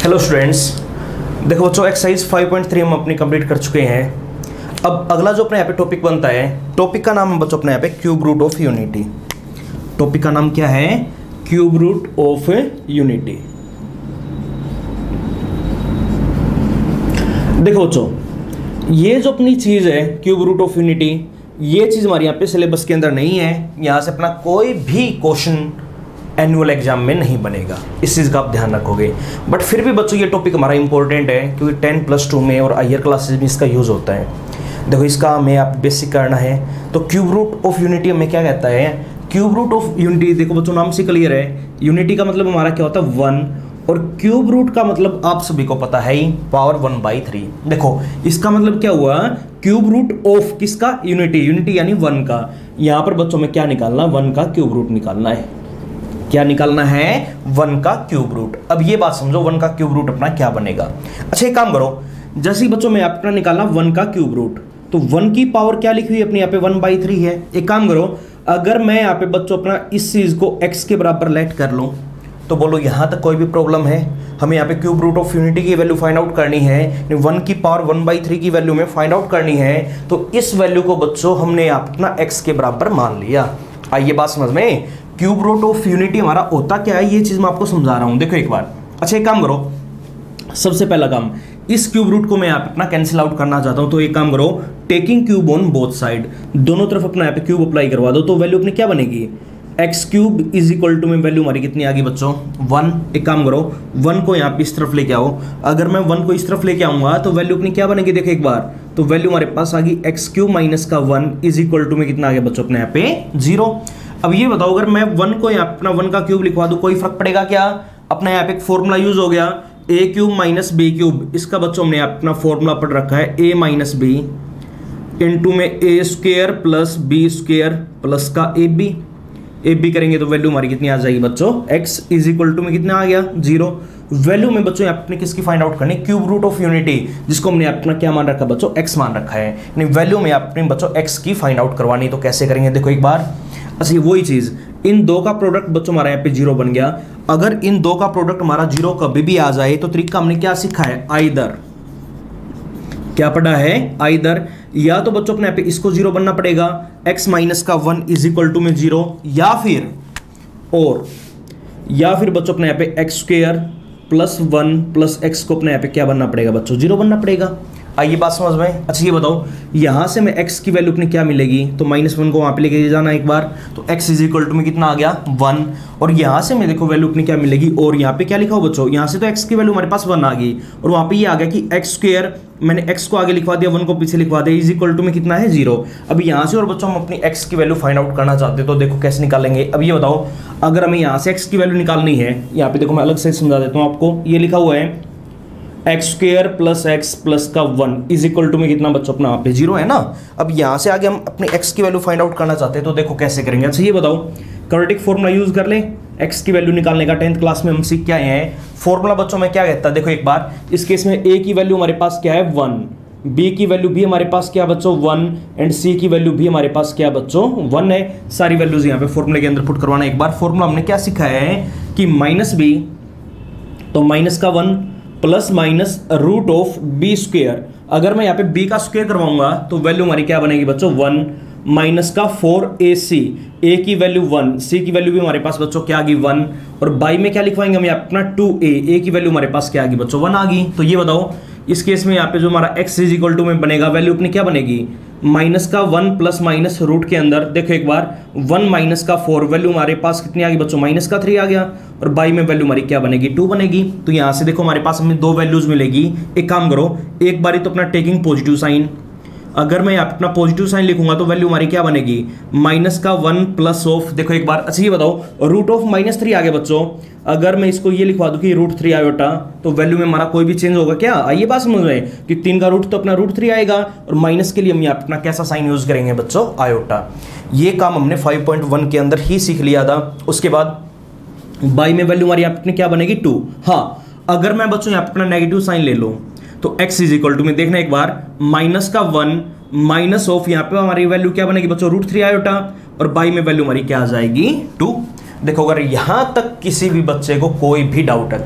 Hello students, देखो बच्चों exercise 5.3 हम अपनी कंप्लीट कर चुके हैं। अब अगला जो अपने यहाँ पे टॉपिक बनता है, टॉपिक का नाम है बच्चों अपने यहाँ पे cube root of unity. Topic का नाम क्या है? Cube root of unity. देखो बच्चों, ये जो अपनी चीज है क्यूब रूट ऑफ यूनिटी, ये चीज हमारे यहाँ पे सिलेबस के अंदर नहीं है। यहाँ से अपना कोई भी क्वेश्चन एनुअल एग्जाम में नहीं बनेगा, इस चीज़ का आप ध्यान रखोगे। बट फिर भी बच्चों ये टॉपिक हमारा इंपॉर्टेंट है, क्योंकि 10+2 में और हायर क्लासेस में इसका यूज़ होता है। देखो इसका हमें आप बेसिक करना है। तो क्यूब रूट ऑफ यूनिटी हमें क्या कहता है? क्यूब रूट ऑफ यूनिटी, देखो बच्चों नाम से क्लियर है, यूनिटी का मतलब हमारा क्या होता है? 1, और क्यूब रूट का मतलब आप सभी को पता है ही, पावर 1/3। देखो इसका मतलब क्या हुआ? क्यूब रूट ऑफ किसका? यूनिटी। यूनिटी यानी 1 का। यहाँ पर बच्चों में क्या निकालना? 1 का क्यूब रूट निकालना है। क्या निकालना है? 1 का क्यूब रूट। अब ये बात समझो, 1 का क्यूब रूट अपना क्या बनेगा। अच्छा एक काम करो, जैसे ही बच्चों में अपना निकालना 1 का क्यूब रूट, तो 1 की पावर क्या लिखी हुई है अपने यहाँ पे? 1/3 है। एक काम करो, अगर मैं यहाँ पे बच्चों अपना इस चीज को x के बराबर लेट कर लूँ, तो बोलो यहाँ तक कोई भी प्रॉब्लम है? हमें यहाँ पे क्यूब रूट ऑफ यूनिटी की वैल्यू फाइंड आउट करनी है, 1 की पावर 1/3 की वैल्यू में फाइंड आउट करनी है। तो इस वैल्यू को बच्चों हमने अपना x के बराबर मान लिया। आइए बात समझ में, क्यूब रूट ऑफ यूनिटी हमारा होता क्या है, ये चीज मैं आपको समझा रहा हूं। देखो एक बार, अच्छा एक काम करो, सबसे पहला काम, इस क्यूब रूट को मैं यहाँ पे अपना कैंसिल आउट करना चाहता हूं। तो एक काम करो, taking cube on both side, दोनों तरफ अपना यहाँ पे क्यूब अप्लाई करवा दो। तो वैल्यू अपनी क्या बनेगी? x³ इज इक्वल टू में वैल्यू हमारी कितनी आ गई बच्चों? 1। एक काम करो, 1 को यहाँ पे इस तरफ लेके आओ। अगर मैं 1 को इस तरफ लेके आऊंगा तो वैल्यू अपनी क्या बनेगी? देखो एक बार, तो वैल्यू हमारे पास आ गई x³ माइनस का 1 इज इक्वल टू में कितना आ गया बच्चों अपने यहाँ पे? 0। अब ये बताओ, अगर मैं 1 को यहाँ अपना 1 का क्यूब लिखवा दूं, कोई फर्क पड़ेगा क्या? अपना यहाँ पे एक फॉर्मूला यूज हो गया, a³ माइनस b³। इसका बच्चों हमने अपना फॉर्मूला पढ़ रखा है a माइनस b इंटू में a² प्लस b² प्लस का ab करेंगे तो वैल्यू हमारी कितनी आ जाएगी बच्चों? x इज इक्वल टू में कितना आ गया? 0। वैल्यू में बच्चों आपने किसकी फाइंड आउट करनी? क्यूब रूट ऑफ यूनिटी, जिसको हमने अपना क्या मान रखा बच्चों? x मान रखा है। यानी वैल्यू में आपने बच्चों x की फाइंड आउट करवानी। तो कैसे करेंगे? देखो एक बार, अच्छा वही चीज, इन दो का प्रोडक्ट बच्चों हमारा यहाँ पे 0 बन गया। अगर इन दो का प्रोडक्ट हमारा 0 कभी भी आ जाए तो तरीका हमने क्या सीखा है? आइदर। क्या पढ़ा है? आइदर। या तो बच्चों अपने यहाँ पे इसको 0 बनना पड़ेगा, x माइनस का 1 इज इक्वल टू में 0, या फिर बच्चों अपने यहाँ पे x² प्लस 1 प्लस x को अपने यहाँ पे क्या बनना पड़ेगा बच्चों? 0 बनना पड़ेगा। आइए बात समझ में। अच्छा ये बताओ, यहां से मैं x की वैल्यू अपनी क्या मिलेगी? तो -1 को वहां पे लेके जाना एक बार, तो x इज इक्वल टू में कितना आ गया? 1। और यहां से मैं देखो वैल्यू अपनी क्या मिलेगी, और यहाँ पे क्या लिखा हो बच्चों? यहां से तो x की वैल्यू हमारे पास 1 आ गई, और वहां पे ये आ गया कि x², मैंने x को आगे लिखवा दिया, 1 को पीछे लिखवा दिया, इज इक्वल टू में कितना है? 0। अब यहां से और बच्चों हम अपनी x की वैल्यू फाइंड आउट करना चाहते हैं, तो देखो कैसे निकालेंगे। अब ये बताओ, अगर हमें यहाँ से x की वैल्यू निकालनी है, यहाँ पे देखो मैं अलग से समझा देता हूँ आपको, ये लिखा हुआ है x² प्लस x प्लस का 1 इज इक्वल टू में कितना बच्चों अपना? यहाँ पे 0 है ना। अब यहाँ से आगे हम अपने x की वैल्यू फाइंड आउट करना चाहते हैं, तो देखो कैसे करेंगे। अच्छा ये बताओ, क्वाड्रेटिक फॉर्मूला यूज कर लें x की वैल्यू निकालने का। 10th क्लास में हम सीख के आए हैं। फॉर्मूला बच्चों में क्या कहता है? देखो एक बार, इस केस में a की वैल्यू हमारे पास क्या है? 1, b की वैल्यू भी हमारे पास क्या बच्चों? 1, एंड c की वैल्यू भी हमारे पास क्या बच्चों? 1 है। सारी वैल्यूज यहाँ पे फॉर्मूले के अंदर पुट करवाना। एक बार फॉर्मूला हमने क्या सीखा है कि -b, तो माइनस का 1 plus minus root of b²। अगर मैं यहाँ पे b का स्क्वायर करवाऊंगा तो वैल्यू हमारी क्या बनेगी बच्चों? 1 माइनस का 4ac, a की वैल्यू 1, c की वैल्यू भी हमारे पास बच्चों क्या आ गई? 1, और बाई में क्या लिखवाएंगे हम अपना 2a, a की वैल्यू हमारे पास क्या आ गई बच्चों? 1 आ गई। तो ये बताओ, इस केस में यहाँ पे जो हमारा x इज इक्वल टू में बनेगा, वैल्यू अपनी क्या बनेगी? माइनस का 1 प्लस माइनस रूट के अंदर देखो एक बार, 1 माइनस का 4, वैल्यू हमारे पास कितनी आ गई बच्चों? माइनस का 3 आ गया, और बाई में वैल्यू हमारी क्या बनेगी? 2 बनेगी। तो यहाँ से देखो हमारे पास हमें 2 वैल्यूज मिलेगी। एक काम करो, एक बारी तो अपना टेकिंग पॉजिटिव साइन, अगर मैं यहाँ अपना पॉजिटिव साइन लिखूंगा तो वैल्यू हमारी क्या बनेगी? माइनस का 1 प्लस ऑफ, देखो एक बार, अच्छा ये बताओ, रूट ऑफ -3 आ गया बच्चों। अगर मैं इसको ये लिखवा दूं कि √3 आयोटा, तो वैल्यू में हमारा कोई भी चेंज होगा क्या? आइए बात समझ में, कि 3 का रूट तो अपना √3 आएगा, और माइनस के लिए हम यहाँ अपना कैसा साइन यूज करेंगे बच्चों? आयोटा। ये काम हमने 5.1 के अंदर ही सीख लिया था। उसके बाद बाई में वैल्यू हमारी यहाँ क्या बनेगी? 2। हाँ, अगर मैं बच्चों यहाँ अपना नेगेटिव साइन ले लूँ, तो x इज इक्वल टू में देखना एक बार, माइनस का 1 माइनस ऑफ, यहाँ पे हमारी वैल्यू क्या बनेगी बच्चों? √3 आयोटा, और बाई में वैल्यू हमारी क्या आ जाएगी? 2। देखो अगर यहां तक किसी भी बच्चे को कोई भी डाउट है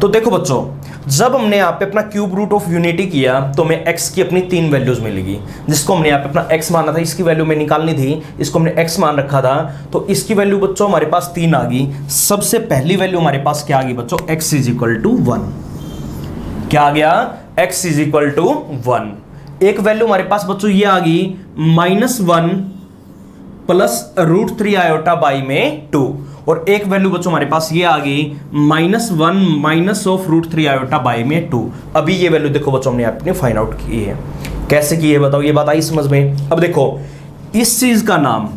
तो देखो बच्चों, जब हमने यहाँ पे अपना क्यूब रूट ऑफ यूनिटी किया तो हमें x की अपनी 3 वैल्यूज मिलेगी, जिसको हमने यहाँ पे अपना x माना था, इसकी वैल्यू में निकालनी थी, इसको हमने x मान रखा था, तो इसकी वैल्यू बच्चों हमारे पास 3 आ गई। सबसे पहली वैल्यू हमारे पास क्या आ गई बच्चों, x इज इक्वल टू 1। क्या आ गया, x इज इक्वल टू 1। एक वैल्यू हमारे पास बच्चों ये आ गई -1 प्लस √3 आयोटा बाई में 2, और एक वैल्यू बच्चों हमारे पास ये आ गई -1 माइनस ऑफ √3 आयोटा बाई में 2। अभी ये वैल्यू देखो बच्चों हमने आपने फाइंड आउट की है, कैसे की है बताओ, ये बात आई समझ में। अब देखो इस चीज का नाम,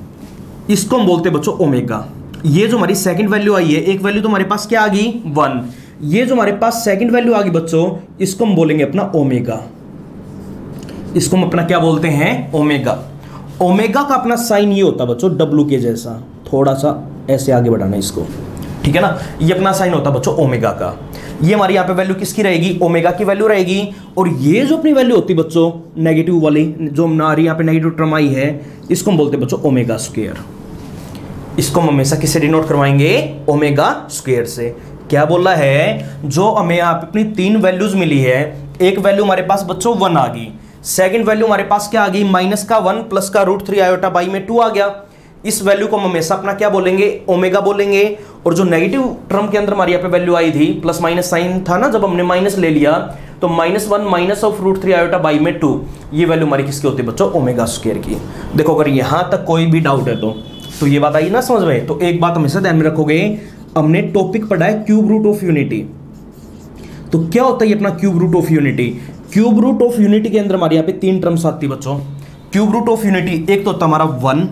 इसको हम बोलते हैं बच्चों ओमेगा। ये जो हमारी सेकंड वैल्यू आई है, एक वैल्यू तो हमारे पास क्या आ गई 1, ये जो हमारे पास सेकंड वैल्यू आ गई बच्चों, इसको हम बोलेंगे अपना ओमेगा। इसको हम अपना क्या बोलते हैं, ओमेगा। ओमेगा का अपना साइन ये होता है बच्चों W के जैसा, थोड़ा सा ऐसे आगे बढ़ाना इसको, ठीक है ना, ये अपना साइन होता है बच्चों ओमेगा का। ये हमारी यहाँ पे वैल्यू किसकी रहेगी, ओमेगा की वैल्यू रहेगी। और ये जो अपनी वैल्यू होती है बच्चों नेगेटिव वाली, जो हमारी यहाँ पे नेगेटिव टर्म आई है, इसको हम बोलते हैं बच्चों ओमेगा स्क्वायर। इसको हम हमेशा किससे डिनोट करवाएंगे, ओमेगा स्क्वायर से। क्या बोल रहा है, जो हमें यहाँ पे अपनी 3 वैल्यूज मिली है, एक वैल्यू हमारे पास बच्चों 1 आ गई, सेकंड वैल्यू हमारे पास क्या आ गई -1 प्लस का √3 आयोटा बाई में 2 आ गया। इस वैल्यू को हम हमेशा अपना क्या बोलेंगे, ओमेगा बोलेंगे। और जो नेगेटिव टर्म के अंदर हमारी यहाँ पे वैल्यू आई थी, प्लस माइनस साइन था ना, जब हमने माइनस ले लिया तो -1 माइनस ऑफ √3 आयोटा बाई में 2, ये वैल्यू हमारी किसकी होती है बच्चों, ओमेगा स्क्वायर की। देखो अगर यहां तक कोई भी डाउट है तो ये बात आई ना समझ में। तो एक बात हमेशा ध्यान में रखोगे, हमने टॉपिक पढ़ा है क्यूब रूट ऑफ यूनिटी। तो क्या होता है ये अपना cube root of unity. Cube root of unity के अंदर हमारे यहाँ पे 3 टर्म्स आती है बच्चों। क्यूब रूट ऑफ यूनिटी एक तो होता हमारा 1,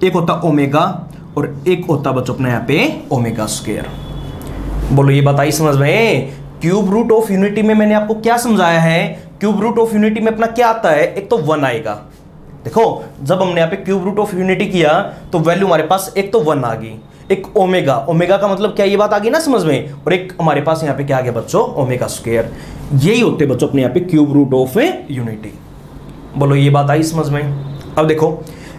एक होता ओमेगा, और एक होता बच्चों अपने यहाँ पे ओमेगा स्क्वायर। बोलो ये बात आई समझ में। क्यूब रूट ऑफ यूनिटी में मैंने आपको क्या समझाया है, क्यूब रूट ऑफ यूनिटी में अपना क्या आता है, एक तो 1 आएगा। देखो जब हमने यहाँ पे क्यूब रूट ऑफ यूनिटी किया तो वैल्यू हमारे पास एक तो 1 आ गई, एक ओमेगा, ओमेगा का मतलब क्या, ये बात आ गई ना समझ में, और एक हमारे पास यहाँ पे क्या आ गया बच्चों, ओमेगा स्क्वायर। यही होते बच्चों अपने यहाँ पे क्यूब रूट ऑफ यूनिटी। बोलो ये बात आई समझ में। अब देखो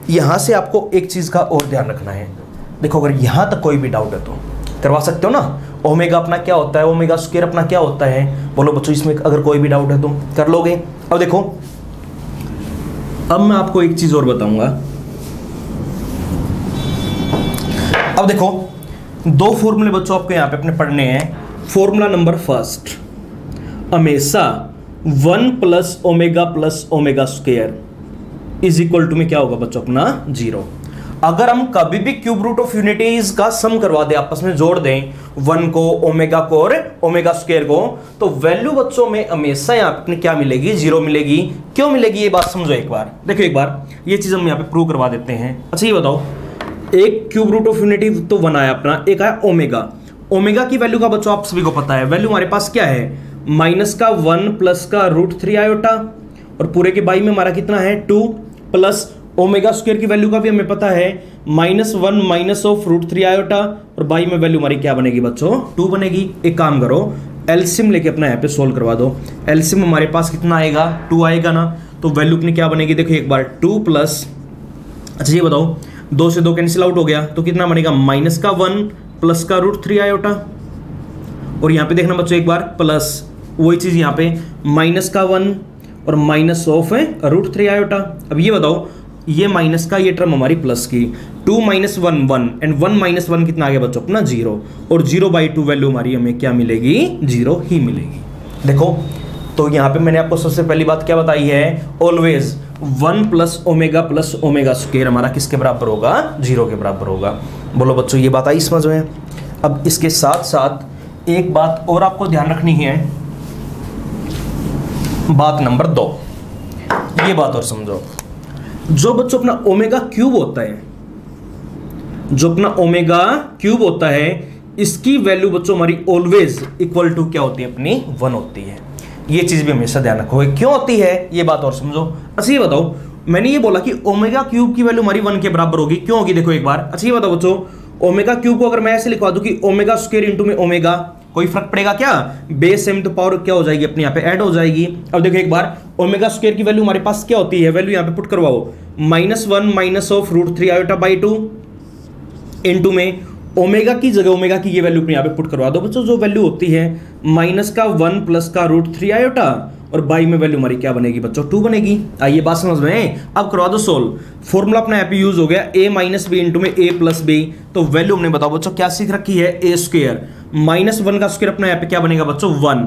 यहां से आपको एक चीज का और ध्यान रखना है। देखो अगर यहां तक कोई भी डाउट है तो करवा सकते हो ना, ओमेगा अपना क्या होता है, ओमेगा स्क्वायर अपना क्या होता है। बोलो बच्चों इसमें अगर कोई भी डाउट है तो कर लोगे। अब देखो अब मैं आपको एक चीज और बताऊंगा। अब देखो 2 फॉर्मूले बच्चों आपको यहां पे अपने पढ़ने हैं। फॉर्मूला नंबर फर्स्ट, हमेशा 1 plus omega square is equal to में क्या होगा बच्चों अपना 0। अगर हम कभी भी क्यूब रूट ऑफ यूनिटीज का सम करवा दें, आपस में जोड़ दें 1 को, ओमेगा को और ओमेगा स्क्वायर को, तो वैल्यू बच्चों में हमेशा यहाँ पे क्या मिलेगी, 0 मिलेगी। क्यों मिलेगी ये बात समझो एक बार। देखो एक बार ये चीज हम यहाँ पे प्रूव करवा देते हैं। अच्छा ये बताओ, एक क्यूब रूट ऑफ यूनिटी तो 1 आया अपना, एक आया ओमेगा। ओमेगा की वैल्यू का बच्चों आप सभी को पता है, वैल्यू हमारे पास क्या है, -1 प्लस का √3 आयोटा, और पूरे के बाई में हमारा कितना है 2, प्लस ओमेगा स्क्वायर की वैल्यू का भी हमें पता है -1 माइनस ऑफ √3 आयोटा, और बाई में वैल्यू हमारी क्या बनेगी बच्चों, 2 बनेगी। एक काम करो एलसीएम लेके अपना यहाँ पे सोल्व करवा दो। एलसीएम हमारे पास कितना आएगा, 2 आएगा ना, तो वैल्यू अपनी क्या बनेगी, देखो एक बार 2 प्लस, अच्छा ये बताओ 2 से 2 कैंसिल आउट हो गया तो कितना बनेगा, -1 प्लस का √3 आयोटा, और यहाँ पे देखना बच्चों एक बार प्लस वही चीज यहाँ पे -1 और माइनस ऑफ √3 आयोटा। अब ये बताओ ये माइनस का ये टर्म हमारी प्लस की, 2 - 1 1 एंड 1 - 1 कितना आ गया बच्चों अपना 0, और 0/2 वैल्यू हमारी हमें क्या मिलेगी, 0 ही मिलेगी। देखो तो यहाँ पे मैंने आपको सबसे पहली बात क्या बताई है, ऑलवेज 1 प्लस ओमेगा स्क्वायर हमारा किसके बराबर होगा, 0 के बराबर होगा। बोलो बच्चों ये बात आई समझ में। अब इसके साथ साथ एक बात और आपको ध्यान रखनी है, बात नंबर 2, ये बात और समझो। जो बच्चों अपना ओमेगा क्यूब होता है, जो अपना ओमेगा क्यूब होता है, इसकी वैल्यू बच्चों हमारी ऑलवेज इक्वल टू क्या होती है, अपनी 1 होती है। ये चीज भी हमेशा ध्यान रखोगे, क्यों होती है ये बात और समझो। अच्छा ये बताओ, मैंने ये बोला कि ओमेगा क्यूब की वैल्यू हमारी 1 के बराबर होगी, क्यों होगी देखो एक बार। अच्छा ये बताओ बच्चों, ओमेगा क्यूब को अगर मैं ऐसे लिखवा दूं कि ओमेगा स्क्वायर इंटू में ओमेगा, कोई फर्क पड़ेगा क्या, बेस m तो पावर क्या हो जाएगी अपने यहाँ पे ऐड हो जाएगी। अब देखो एक बार ओमेगा स्क्वायर की वैल्यू हमारे पास क्या होती है, वैल्यू यहाँ पे पुट करवाओ, -1 minus of √3 iota by 2 into में ओमेगा की जगह ओमेगा की ये वैल्यू अपने यहाँ पे पुट करवा दो बच्चों। जो वैल्यू होती है माइनस का 1 प्लस का √3 आयोटा, और बाई में वैल्यू हमारी क्या बनेगी बच्चों 2 बनेगी। आइए बात समझ में, अब करवा दो सोल्व। फॉर्मूला अपना यहाँ पे यूज हो गया a माइनस बी इंटू में a प्लस बी, तो वैल्यू हमने बताओ बच्चों क्या सीख रखी है a स्क्वायर, -1 का स्क्वायर अपना यहाँ पे क्या बनेगा बच्चों 1,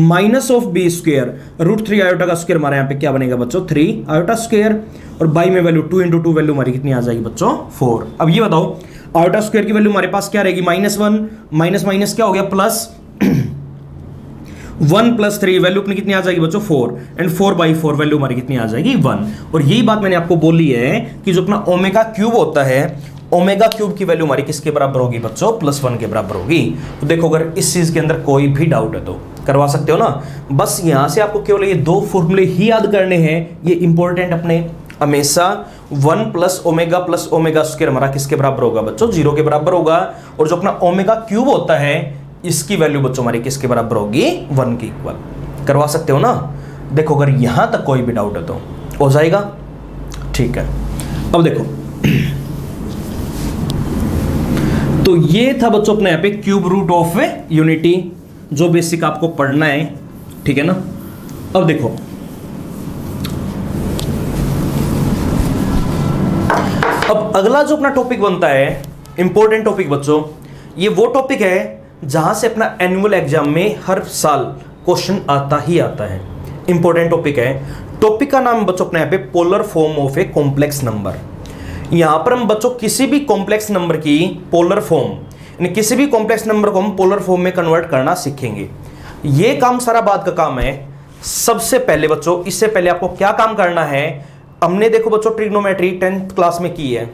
minus of B square, √3 iota का स्क्वायर हमारे यहाँ पे क्या बनेगा बच्चों 3 आयोटा स्क्वायर, और बाई में वैल्यू 2 इंटू 2 वैल्यू हमारी कितनी आ जाएगी बच्चों 4। अब ये बताओ आयोटा स्क्वायर की वैल्यू हमारे पास क्या रहेगी -1, माइनस माइनस क्या हो गया प्लस 1 प्लस 3 वैल्यू अपनी कितनी आ जाएगी बच्चों 4, एंड 4/4 वैल्यू हमारी कितनी आ जाएगी 1। और यही बात मैंने आपको बोली है कि जो अपना ओमेगा क्यूब होता है, ओमेगा क्यूब की वैल्यू हमारी किसके बराबर होगी बच्चों +1 के बराबर होगी। तो देखो अगर इस चीज के अंदर कोई भी डाउट है तो करवा सकते हो ना। बस यहां से आपको केवल ये 2 फॉर्मूले ही याद करने हैं, ये इंपॉर्टेंट अपने हमेशा 1 प्लस ओमेगा स्क्वायर हमारा किसके बराबर होगा बच्चों 0 के बराबर होगा, और जो अपना ओमेगा क्यूब होता है इसकी वैल्यू बच्चों हमारी किसके बराबर होगी 1 के इक्वल। करवा सकते हो ना। देखो अगर यहां तक कोई भी डाउट है तो हो जाएगा, ठीक है। अब देखो तो ये था बच्चों अपने यहाँ पे क्यूब रूट ऑफ यूनिटी, जो बेसिक आपको पढ़ना है, ठीक है ना। अब देखो अब अगला जो अपना टॉपिक बनता है इंपॉर्टेंट टॉपिक बच्चों, ये वो टॉपिक है जहां से अपना एनुअल एग्जाम में हर साल क्वेश्चन आता ही आता है। इंपॉर्टेंट टॉपिक है। टॉपिक का नाम बच्चों अपने यहाँ पे polar form of a complex number. यहां पर हम बच्चों किसी भी कॉम्प्लेक्स नंबर की पोलर फॉर्म, यानी किसी भी कॉम्प्लेक्स नंबर को हम पोलर फॉर्म में कन्वर्ट करना सीखेंगे। ये काम सारा बात का काम है। सबसे पहले बच्चों, इससे पहले आपको क्या काम करना है, हमने देखो बच्चों ट्रिग्नोमेट्री 10th क्लास में की है,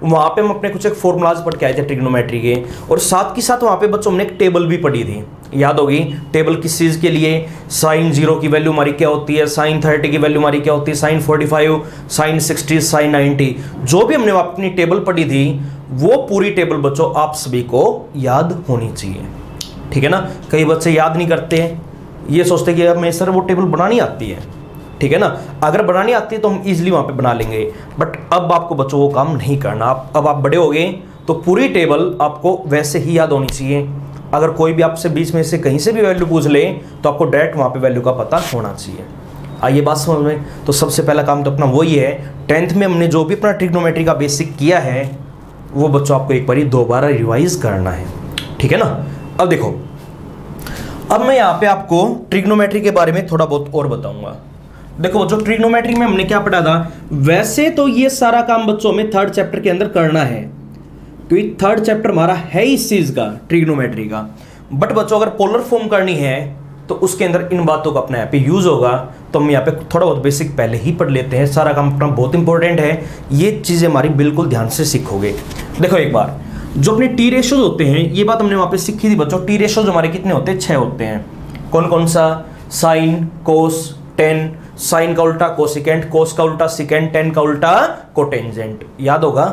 वहां पे हम अपने कुछ एक फॉर्मूलाज पढ़ के आए थे ट्रिग्नोमेट्री के, और साथ के साथ वहां पे बच्चों हमने एक टेबल भी पढ़ी थी, याद होगी। टेबल किस चीज के लिए, sin 0 की वैल्यू हमारी क्या होती है, sin 30 की वैल्यू हमारी क्या होती है, sin 45, sin 60, sin 90, जो भी हमने अपनी टेबल पढ़ी थी वो पूरी टेबल बच्चों आप सभी को याद होनी चाहिए, ठीक है ना। कई बच्चे याद नहीं करते हैं, ये सोचते कि हमें सर वो टेबल बनानी आती है, ठीक है ना। अगर बनानी आती है तो हम इजीली वहां पे बना लेंगे, बट अब आपको बच्चों वो काम नहीं करना। अब आप बड़े हो गए तो पूरी टेबल आपको वैसे ही याद होनी चाहिए। अगर कोई भी आपसे बीच में से कहीं से भी वैल्यू पूछ ले तो आपको डायरेक्ट वहां पे वैल्यू का पता होना चाहिए। आइए बात समझ में। तो सबसे पहला काम तो अपना वही है, 10th में हमने जो भी अपना ट्रिग्नोमेट्री का बेसिक किया है वो बच्चों आपको एक बार दोबारा रिवाइज करना है, ठीक है ना। अब देखो, अब मैं यहाँ पे आपको ट्रिग्नोमेट्री के बारे में थोड़ा बहुत और बताऊंगा। देखो बच्चों ट्रिग्नोमेट्री में हमने क्या पढ़ा था, वैसे तो ये सारा काम बच्चों में 3rd चैप्टर के अंदर करना है, क्योंकि 3rd चैप्टर हमारा है इस चीज का ट्रिग्नोमेट्री का। बट बच्चों अगर पोलर फॉर्म करनी है तो उसके अंदर इन बातों का अपने यहाँ पे यूज होगा, तो हम यहाँ पे थोड़ा बहुत बेसिक पहले ही पढ़ लेते हैं। सारा काम अपना बहुत इंपॉर्टेंट है, ये चीजें हमारी बिल्कुल ध्यान से सीखोगे। देखो एक बार जो अपने टी रेशोज होते हैं, ये बात हमने वहां पे सीखी थी बच्चों। टी रेशोज हमारे कितने होते हैं, 6 होते हैं। कौन कौन सा, साइन, कोस, टेन, साइन का उल्टा कोसिकेंट, कोस का उल्टा सिकेंट, टेन का उल्टा कोटेंजेंट, याद होगा।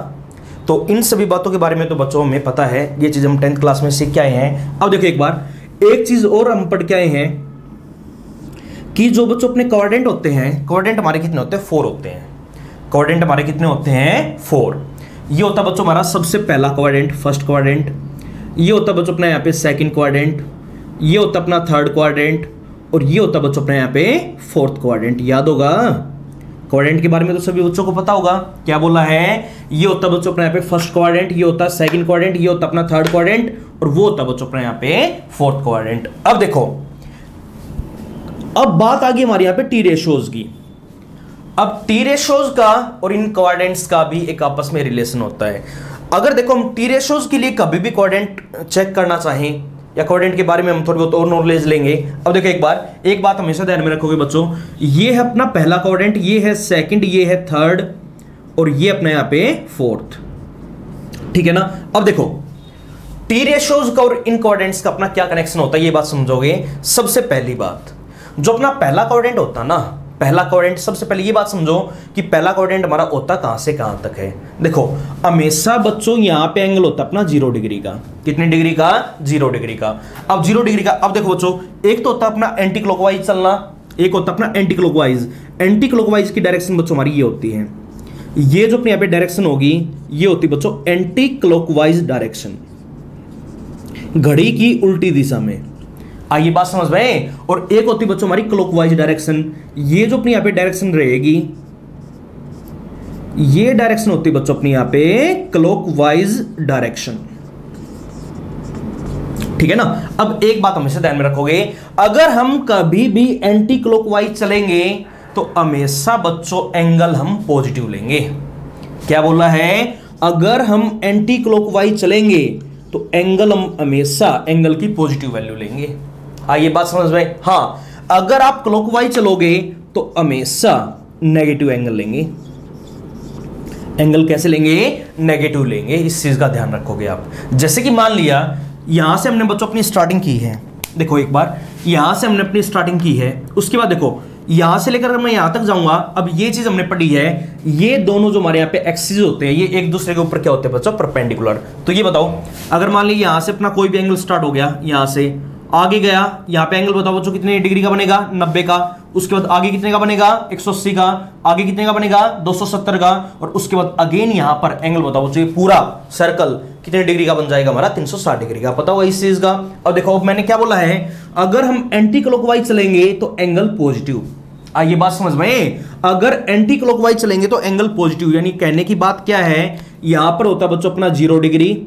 तो इन सभी बातों के बारे में तो बच्चों हमें पता है, ये चीज हम 10th क्लास में सीख के आए हैं। अब देखो एक बार एक चीज और हम पढ़ के आए हैं कि जो बच्चों अपने क्वाड्रेंट होते हैं, क्वाड्रेंट हमारे कितने होते हैं, 4 होते हैं। क्वाड्रेंट हमारे कितने होते हैं, 4। ये होता है बच्चों हमारा सबसे पहला क्वाड्रेंट, फर्स्ट क्वाड्रेंट। ये होता है बच्चों अपना यहाँ पे सेकंड क्वाड्रेंट। ये होता है अपना थर्ड क्वाड्रेंट, और ये होता है बच्चों अपना यहाँ पे फोर्थ क्वाड्रेंट। याद होगा, क्वाड्रेंट के बारे में तो सभी बच्चों को पता होगा। क्या बोला है, ये होता है बच्चों अपना यहाँ पे फर्स्ट क्वाड्रेंट, ये होता है सेकंड क्वाड्रेंट, ये होता है अपना थर्ड क्वाड्रेंट, और वो होता है बच्चों अपना यहाँ पे फोर्थ क्वाड्रेंट। अब देखो, अब बात आ गई हमारे यहाँ पे टी रेशोज की। अब टी रेशोज का और इन क्वाड्रेंट्स का भी एक आपस में रिलेशन होता है। अगर देखो हम टी रेशोज के लिए कभी भी क्वाड्रेंट चेक करना चाहें या क्वाड्रेंट के बारे में हम थोड़ी बहुत और नॉलेज लेंगे। अब देखो एक बात हमेशा ध्यान में रखोगे बच्चों, ये है अपना पहला क्वाड्रेंट, ये है सेकंड, ये है थर्ड, और ये अपना यहाँ पे फोर्थ, ठीक है ना। अब देखो टी रेशोज का और इन क्वाड्रेंट्स का अपना क्या कनेक्शन होता है, ये बात समझोगे। सबसे पहली बात, जो अपना पहला क्वाड्रेंट होता है ना, पहला क्वाड्रेंट, सबसे पहले ये बात समझो कि पहला क्वाड्रेंट हमारा होता कहां से कहां तक है। देखो हमेशा बच्चों यहां पे एंगल होता है अपना 0 डिग्री का। कितने डिग्री का, 0 डिग्री का। अब 0 डिग्री का, अब देखो बच्चों, एक तो होता है अपना एंटी क्लॉकवाइज चलना, एक होता है अपना एंटी क्लॉकवाइज। एंटी क्लॉकवाइज की डायरेक्शन बच्चों हमारी ये होती है, ये जो अपने यहाँ पे डायरेक्शन होगी ये होती बच्चों एंटी क्लॉकवाइज डायरेक्शन। घड़ी की उल्टी दिशा में। आइए बात समझ में। और एक होती बच्चों हमारी क्लॉकवाइज डायरेक्शन, ये जो अपनी यहां पे डायरेक्शन रहेगी, ये डायरेक्शन होती है बच्चों अपनी यहां पे क्लॉकवाइज डायरेक्शन, ठीक है ना। अब एक बात हमेशा ध्यान में रखोगे, अगर हम कभी भी एंटी क्लॉकवाइज चलेंगे तो हमेशा बच्चों एंगल हम पॉजिटिव लेंगे। क्या बोला है, अगर हम एंटी क्लॉकवाइज चलेंगे तो एंगल हम हमेशा एंगल की पॉजिटिव वैल्यू लेंगे। आइए बात समझ में। हाँ, अगर आप क्लॉकवाइज चलोगे तो हमेशा नेगेटिव एंगल लेंगे। एंगल कैसे लेंगे, नेगेटिव लेंगे। इस चीज का ध्यान रखोगे आप। जैसे कि मान लिया यहां से हमने बच्चों अपनी स्टार्टिंग की है, देखो एक बार यहां से हमने अपनी स्टार्टिंग की है, उसके बाद देखो यहां से लेकर मैं यहां तक जाऊंगा। अब ये चीज हमने पढ़ी है, ये दोनों जो हमारे यहां पे एक्सिस होते हैं ये एक दूसरे के ऊपर क्या होते हैं बच्चों, परपेंडिकुलर। तो ये बताओ, अगर मान लीजिए यहां से अपना कोई भी एंगल स्टार्ट हो गया, यहां से आगे गया, यहां पे एंगल बताओ बच्चों कितने डिग्री का बनेगा, 90 का। उसके बाद आगे कितने का बनेगा, 180 का। आगे कितने का बनेगा, 270 का। और उसके बाद अगेन यहां पर एंगल बताओ बच्चों, ये पूरा सर्कल कितने डिग्री का बन जाएगा हमारा, 360 डिग्री का। पता होगा इस चीज का। अब देखो मैंने क्या बोला है, अगर हम एंटी क्लॉकवाइज चलेंगे तो एंगल पॉजिटिव। आइए बात समझ में, अगर एंटी क्लॉकवाइज चलेंगे तो एंगल पॉजिटिव, यानी कहने की बात क्या है, यहां पर होता बच्चों अपना 0 डिग्री,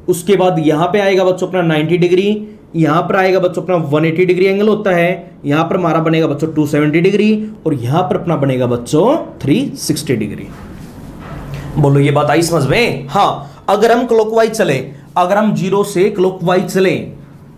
उसके बाद यहां पे आएगा बच्चों अपना 90 डिग्री, यहां पर आएगा बच्चों अपना 180 डिग्री एंगल होता है, यहां पर हमारा बनेगा बच्चों 270 डिग्री, और यहां पर अपना बनेगा बच्चों 360 डिग्री। बोलो ये बात आई समझ में। हाँ, अगर हम क्लॉकवाइज चले, अगर हम 0 से क्लॉकवाइज चले,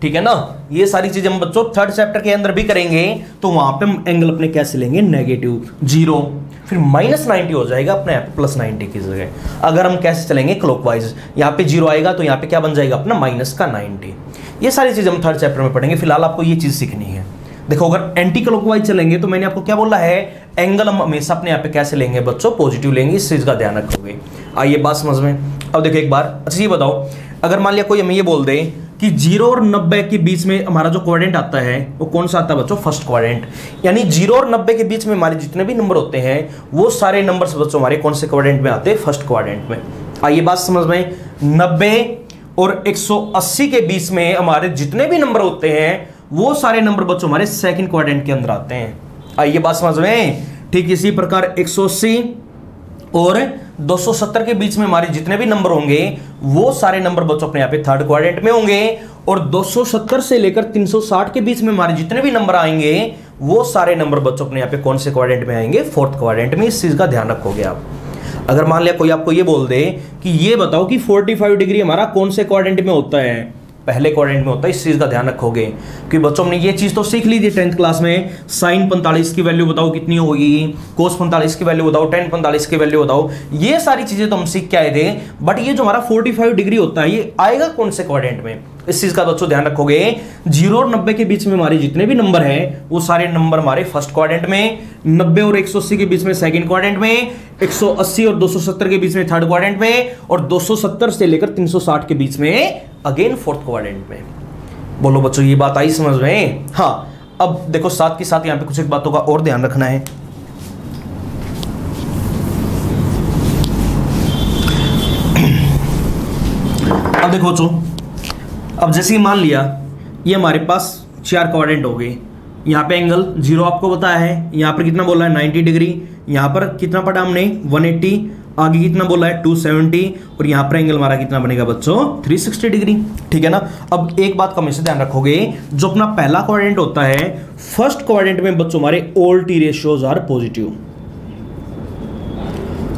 ठीक है ना, ये सारी चीजें हम बच्चों थर्ड चैप्टर के अंदर भी करेंगे, तो वहां पे हम एंगल अपने कैसे लेंगे, नेगेटिव 0, फिर -90 हो जाएगा अपने +90 की जगह। अगर हम कैसे चलेंगे क्लॉकवाइज, यहाँ पे 0 आएगा तो यहाँ पे क्या बन जाएगा अपना -90। ये सारी चीजें हम थर्ड चैप्टर में पढ़ेंगे, फिलहाल आपको ये चीज सीखनी है। देखो अगर एंटी क्लॉकवाइज चलेंगे तो मैंने आपको क्या बोला है, एंगल हम हमेशा अपने यहाँ पे कैसे लेंगे बच्चों, पॉजिटिव लेंगे। इस चीज का ध्यान रखोगे। आइए बात समझ में। अब देखो एक बार अच्छा ये बताओ, अगर मान लिया कोई हमें ये बोल दे कि 0 और 90 के बीच में हमारा जो क्वाड्रेंट आता है वो कौन सा आता है बच्चों, फर्स्ट क्वाड्रेंट। यानी 0 और 90 के बीच में हमारे जितने भी नंबर होते हैं वो सारे नंबर्स बच्चों हमारे कौन से क्वाड्रेंट में आते हैं, फर्स्ट क्वाड्रेंट में। आइए बात समझ में, 90 और 180 के बीच में हमारे जितने भी नंबर होते हैं वो सारे नंबर बच्चों हमारे सेकंड क्वाड्रेंट के अंदर आते हैं। आइए बात समझ में। ठीक इसी प्रकार 180 और 270 के बीच में हमारे जितने भी नंबर होंगे वो सारे नंबर बच्चों अपने यहाँ पे थर्ड क्वाड्रेंट में होंगे, और 270 से लेकर 360 के बीच में हमारे जितने भी नंबर आएंगे वो सारे नंबर बच्चों अपने यहाँ पे कौन से क्वाड्रेंट में आएंगे, फोर्थ क्वाड्रेंट में। इस चीज का ध्यान रखोगे आप। अगर मान लिया कोई आपको ये बोल दे कि ये बताओ कि 45 डिग्री हमारा कौन से क्वाड्रेंट में होता है, पहले क्वाड्रेंट में होता है, इस चीज का ध्यान रखोगे। क्योंकि बच्चों हमने ये चीज तो सीख ली थी 10th क्लास में, साइन 45 की वैल्यू बताओ कितनी होगी, कोस 45 की वैल्यू बताओ, टेन 45 की वैल्यू बताओ। ये सारी चीजें तो हम सीख के आए थे, बट ये जो हमारा 45 डिग्री होता है ये आएगा कौन से क्वाड्रेंट में, इस चीज का बच्चों ध्यान रखोगे। 0 और 90 के बीच में हमारे जितने भी नंबर हैं वो सारे नंबर हमारे फर्स्ट क्वाड्रेंट में, 90 और 180 के बीच में सेकंड क्वाड्रेंट में, 180 और 270 के बीच में थर्ड क्वाड्रेंट में, और 270 से लेकर 360 के बीच में अगेन फोर्थ क्वाड्रेंट में। बोलो बच्चों ये बात आई समझ में। हाँ, अब देखो साथ के साथ यहां पे कुछ एक बातों का और ध्यान रखना है। अब देखो बच्चों, अब जैसे मान लिया ये हमारे पास 4 क्वाड्रेंट हो गए, यहाँ पे एंगल 0 आपको बताया है, यहाँ पर कितना बोला है 90 डिग्री, यहाँ पर कितना पढ़ा हमने 180, आगे कितना बोला है 270, और यहाँ पर एंगल हमारा कितना बनेगा बच्चों 360 डिग्री। ठीक है ना। अब एक बात का हमेशा ध्यान रखोगे, जो अपना पहला क्वाड्रेंट होता है, फर्स्ट क्वाड्रेंट में बच्चों हमारे all T ratios are positive,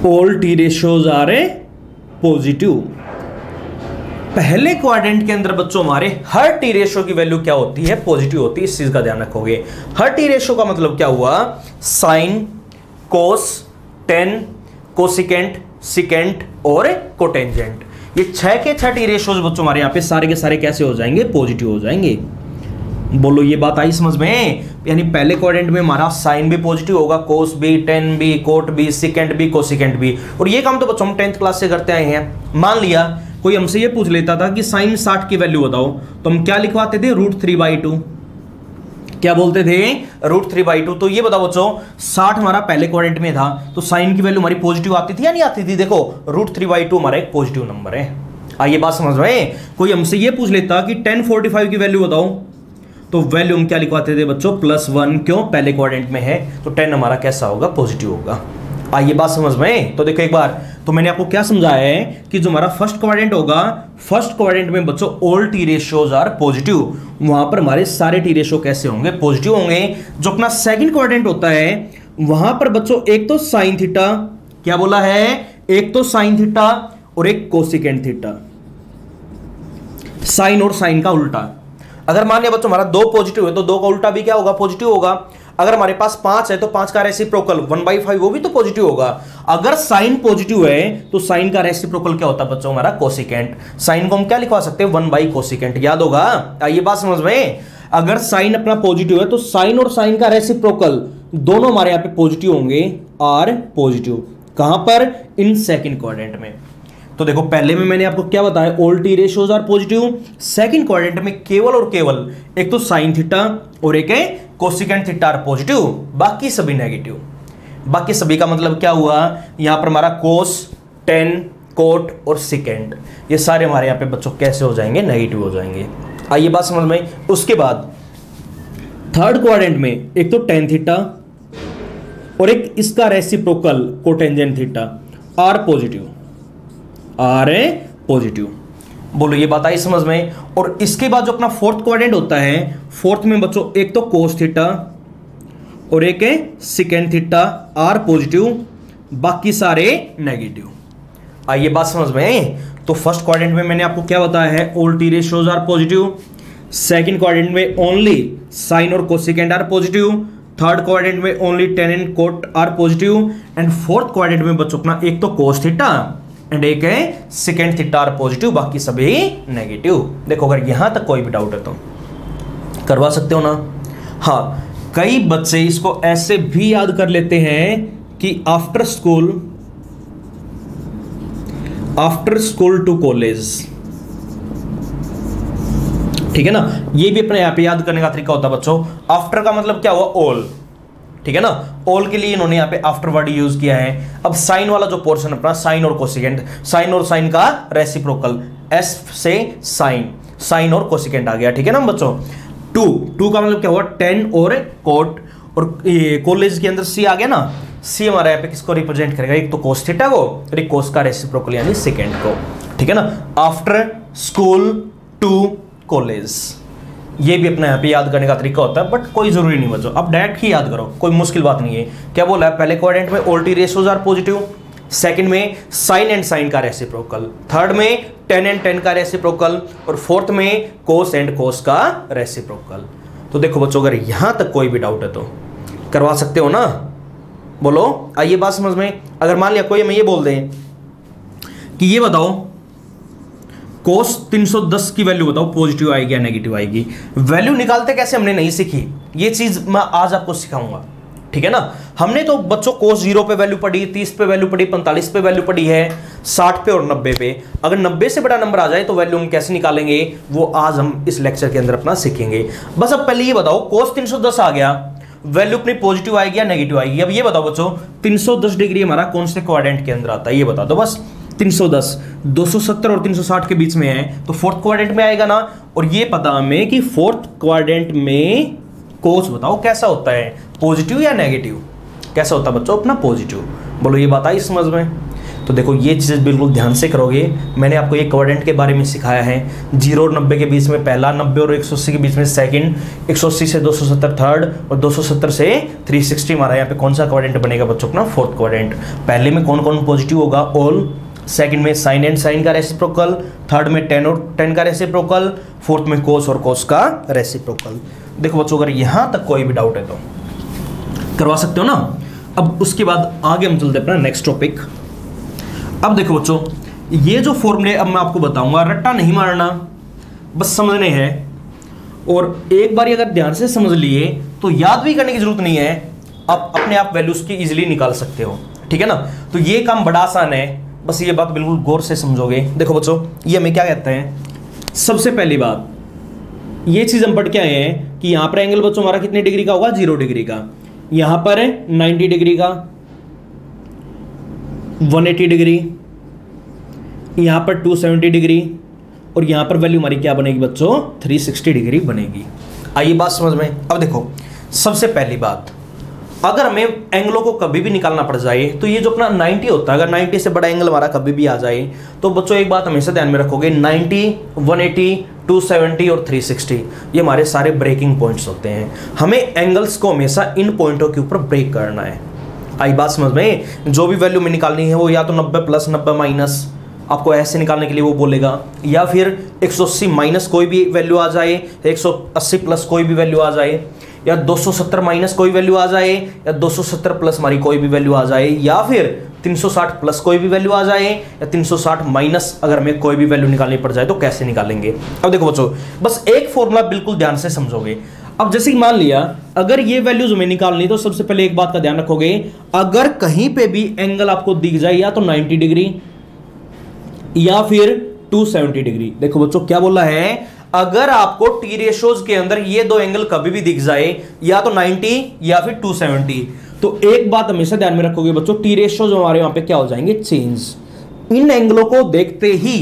all T ratios are positive. पहले क्वाड्रेंट के अंदर बच्चों हमारे हर टी रेशियो की वैल्यू क्या होती है, पॉजिटिव होती है। इस चीज का ध्यान रखोगे। हर टी रेशियो का मतलब क्या हुआ, साइन, कोस, टेन, कोसिकेंट, सिकेंट और कोटेंजेंट। ये 6 के 6 टी रेशियोज बच्चों हमारे यहाँ पे सारे के सारे कैसे हो जाएंगे, पॉजिटिव हो जाएंगे। बोलो ये बात आई समझ में। यानी पहले क्वाड्रेंट में हमारा साइन भी पॉजिटिव होगा, कोस भी, टेन भी, कोट भी, सिकेंट भी, कोसिकेंट भी। और ये काम तो बच्चों हम 10th क्लास से करते आए हैं। मान लिया कोई हमसे ये पूछ लेता था कि साइन 60 की वैल्यू बताओ, तो हम क्या लिखवाते थे, √3/2। क्या बोलते थे, √3/2। तो ये बताओ बच्चों 60 हमारा पहले क्वाड्रेंट में था, तो साइन की वैल्यू हमारी पॉजिटिव आती थी या नहीं आती थी। देखो √3/2 हमारा एक पॉजिटिव नंबर है। आइए बात समझ में, कोई हमसे ये पूछ लेता कि 1045 की वैल्यू बताओ, तो वैल्यू हम क्या लिखवाते थे बच्चों, +1, क्यों, पहले क्वाड्रेंट में है तो 10 हमारा कैसा होगा, पॉजिटिव होगा। आइए बात समझ में, तो देखो एक बार, तो मैंने आपको क्या समझाया है कि जो हमारा फर्स्ट क्वाड्रेंट होगा, फर्स्ट क्वाड्रेंट में बच्चों all T ratios are positive, वहां पर हमारे सारे टी रेशियो कैसे होंगे, पॉजिटिव होंगे। जो अपना सेकंड क्वाड्रेंट होता है वहां पर बच्चों एक तो साइन थीटा, क्या बोला है, एक तो साइन थीटा और एक कोसिकेंट थीटा, साइन और साइन का उल्टा। अगर मान लिया बच्चों हमारा 2 पॉजिटिव है तो 2 का उल्टा भी क्या होगा, पॉजिटिव होगा। अगर हमारे पास 5 है तो 5 का रेसिप्रोकल 1/5 वो भी तो पॉजिटिव होगा। अगर साइन पॉजिटिव है तो साइन का रेसिप्रोकल क्या होता है बच्चों, हमारा कोसिकेंट। साइन को हम क्या लिखवा सकते हैं, 1 कोसिकेंट, याद होगा। आइए बात समझ में, अगर साइन अपना पॉजिटिव है तो साइन और साइन का रेसिप्रोकल दोनों हमारे यहां पे पॉजिटिव होंगे, आर पॉजिटिव। कहां पर, इन सेकंड क्वाड्रेंट में। तो देखो पहले में मैंने आपको क्या बताया, all T ratios are positive. Second quadrant में केवल और केवल एक तो साइन थीटा और एक है कोसिकेंट थीटा आर पॉजिटिव, बाकी सभी नेगेटिव। बाकी सभी का मतलब क्या हुआ, यहां पर हमारा कोस, टेन, कोट और सिकेंड, ये सारे हमारे यहां पे बच्चों कैसे हो जाएंगे, नेगेटिव हो जाएंगे। आइए बात समझ में। उसके बाद थर्ड क्वाड्रेंट में एक तो टेन थीटा और एक इसका reciprocal cotangent theta, are positive, are है पॉजिटिव। बोलो ये बात आई समझ में। और इसके बाद जो अपना फोर्थ क्वाड्रेंट होता है, फोर्थ में बच्चों एक तो कोस थीटा और एक है सिकेंड थीटा, आर पॉजिटिव, बाकी सारे नेगेटिव। आइए बात समझ में। तो फर्स्ट क्वाड्रेंट में मैंने आपको क्या बताया है, all T ratios are positive. Second quadrant में ओनली साइन और cosecant are positive. Third quadrant में only tan and cot are positive. And fourth quadrant में बच्चों अपना एक तो कोस थीटा एंड एक है सेकेंड थीटा आर पॉजिटिव, बाकी सभी नेगेटिव। देखो अगर यहां तक कोई भी डाउट है तो करवा सकते हो ना। हाँ, कई बच्चे इसको ऐसे भी याद कर लेते हैं कि आफ्टर स्कूल टू कॉलेज, ठीक है ना। ये भी अपने यहां पे याद करने का तरीका होता है बच्चों। आफ्टर का मतलब क्या हुआ, ऑल, ठीक है ना। ऑल के लिए इन्होंने यहां पे आफ्टर वर्ड यूज किया है। अब साइन वाला जो पोर्शन अपना, साइन और कोसिकेंट, साइन और साइन का रेसिप्रोकल, एस से साइन, साइन और कोसिकेंट आ गया, ठीक है ना बच्चों। टू का मतलब क्या हुआ, टेन और कोट, और कॉलेज के अंदर सी आ गया ना। सी हमारा यहाँ पे किसको रिप्रेजेंट करेगा, एक तो कोस थीटा को और एक कोस का रेसिप्रोकल यानी सेकेंड को, ठीक है ना। आफ्टर स्कूल टू कॉलेज, ये भी अपने यहाँ पे याद करने का तरीका होता है, बट कोई जरूरी नहीं बच्चों, अब डायरेक्ट ही याद करो, कोई मुश्किल बात नहीं है। क्या बोला है, पहले क्वाड्रेंट में all T ratios are positive, second में साइन एंड साइन का रेसिप्रोकल, थर्ड में टेन एंड टेन का रेसिप्रोकल, और फोर्थ में कोस एंड कोस का रेसिप्रोकल। तो देखो बच्चों अगर यहां तक कोई भी डाउट है तो करवा सकते हो ना, बोलो। आइए बात समझ में। अगर मान लिया कोई हमें ये बोल दें कि ये बताओ कोस 310 की वैल्यू बताओ, पॉजिटिव आएगी या नेगेटिव आएगी। वैल्यू निकालते कैसे हमने नहीं सीखी, ये चीज मैं आज आपको सिखाऊंगा, ठीक है ना। हमने तो बच्चों कोस 0 पे वैल्यू पढ़ी, 30 पे वैल्यू पढ़ी, 45 पे वैल्यू पढ़ी है, 60 पे और 90 पे। अगर 90 से बड़ा नंबर आ जाए तो वैल्यू हम कैसे निकालेंगे, वो आज हम इस लेक्चर के अंदर अपना सीखेंगे। बस अब पहले ये बताओ कोस 310 आ गया, वैल्यू अपनी पॉजिटिव आएगी या नेगेटिव आएगी। अब ये बताओ बच्चों 310 डिग्री हमारा कौन से क्वाड्रेंट के अंदर आता है, ये बता दो बस। 310 270 और 360 के बीच में है तो फोर्थ क्वाड्रेंट में आएगा ना। और ये पता हमें कि फोर्थ क्वाड्रेंट में कोस बताओ कैसा होता है, पॉजिटिव या नेगेटिव, कैसा होता है बच्चों अपना पॉजिटिव। बोलो ये बात आई समझ में। तो देखो ये चीज़ बिल्कुल ध्यान से करोगे। मैंने आपको ये क्वाड्रेंट के बारे में सिखाया है, 0 और 90 के बीच में पहला, 90 और 180 के बीच में सेकंड, 180 से 270 थर्ड, और 270 से 360 हमारा यहाँ पे कौन सा क्वाड्रेंट बनेगा बच्चों अपना फोर्थ क्वाड्रेंट। पहले में कौन कौन पॉजिटिव होगा, ऑल, सेकंड में साइन एंड साइन का रेसिप्रोकल, थर्ड में टेन और टेन का रेसिप्रोकल, फोर्थ में कोस और कोस का रेसिप्रोकल। देखो बच्चों अगर यहां तक कोई भी डाउट है तो करवा सकते हो ना। अब उसके बाद आगे हम चलते अपना नेक्स्ट टॉपिक। अब देखो बच्चों ये जो फॉर्मूले अब मैं आपको बताऊंगा, रट्टा नहीं मारना, बस समझने हैं। और एक बार अगर ध्यान से समझ लिए तो याद भी करने की जरूरत नहीं है, आप अपने आप वैल्यूज की इजीली निकाल सकते हो, ठीक है ना। तो ये काम बड़ा आसान है, बस ये बात बिल्कुल गौर से समझोगे। देखो बच्चों ये हमें क्या कहते हैं, सबसे पहली बात ये चीज हम पढ़ के आए हैं कि यहां पर एंगल बच्चों हमारा कितने डिग्री का होगा, 0 डिग्री का। यहां पर है 90 डिग्री का, 180 डिग्री, यहां पर 270 डिग्री और यहां पर वैल्यू हमारी क्या बनेगी बच्चों, 360 डिग्री बनेगी। आइए बात समझ में। अब देखो सबसे पहली बात, अगर हमें एंगलों को कभी भी निकालना पड़ जाए तो ये जो अपना 90 होता है, अगर 90 से बड़ा एंगल हमारा कभी भी आ जाए तो बच्चों एक बात हमेशा ध्यान में रखोगे, 90, 180, 270 और 360 ये हमारे सारे ब्रेकिंग पॉइंट्स होते हैं। हमें एंगल्स को हमेशा इन पॉइंटों के ऊपर ब्रेक करना है। आई बात समझ में। जो भी वैल्यू में निकालनी है वो या तो 90 प्लस 90 माइनस आपको ऐसे निकालने के लिए वो बोलेगा, या फिर 180 माइनस कोई भी वैल्यू आ जाए, 180 प्लस कोई भी वैल्यू आ जाए, या 270 माइनस कोई वैल्यू आ जाए, या 270 प्लस हमारी कोई भी वैल्यू आ जाए, या फिर 360 प्लस कोई भी वैल्यू आ जाए, या 360 माइनस अगर हमें कोई भी वैल्यू निकालनी पड़ जाए तो कैसे निकालेंगे। अब देखो बच्चों बस एक फॉर्मूला बिल्कुल ध्यान से समझोगे। अब जैसे कि मान लिया अगर ये वैल्यूज हमें निकालनी तो सबसे पहले एक बात का ध्यान रखोगे, अगर कहीं पे भी एंगल आपको दिख जाए या तो 90 डिग्री या फिर 270 डिग्री। देखो बच्चों क्या बोला है, अगर आपको टी रेशोज के अंदर ये दो एंगल कभी भी दिख जाए या तो 90 या फिर 270, तो एक बात हमेशा ध्यान में रखोगे बच्चों, टी रेशोज हमारे वहां पे क्या हो जाएंगे, चेंज। इन एंगलों को देखते ही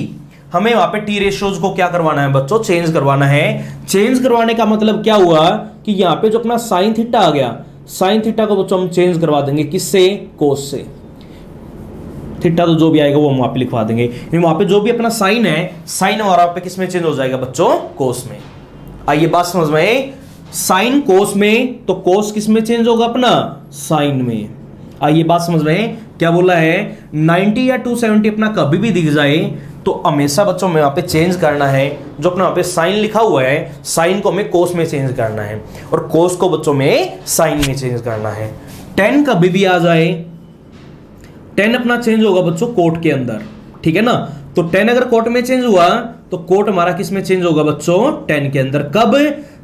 हमें वहां पे टी रेशोज को क्या करवाना है बच्चों, चेंज करवाना है। चेंज करवाने का मतलब क्या हुआ कि यहां पे जो अपना साइन थीटा आ गया, साइन थीटा को बच्चों हम चेंज करवा देंगे किससे, कोस से। थीटा तो जो भी आएगा वो हम वहां पे लिखवा देंगे, वहां पे जो भी अपना साइन है, साइन हमारा पे किस में चेंज हो जाएगा बच्चों, कोस में। आइए बात समझ में, साइन कोस में, तो कोस किस में चेंज होगा अपना, साइन में। आइए बात समझ में, क्या बोला है, 90 या 270 अपना कभी भी दिख जाए तो हमेशा बच्चों में वहां पे चेंज करना है। जो अपना वहां पे साइन लिखा हुआ है, साइन को हमें कोस में चेंज करना है और कोस को बच्चों में साइन में चेंज करना है। 10 कभी भी आ जाए, 10 अपना चेंज होगा बच्चों कोट के अंदर, ठीक है ना। तो 10 अगर कोट में चेंज हुआ तो कोट हमारा किस में चेंज होगा बच्चों, 10 के अंदर। कब,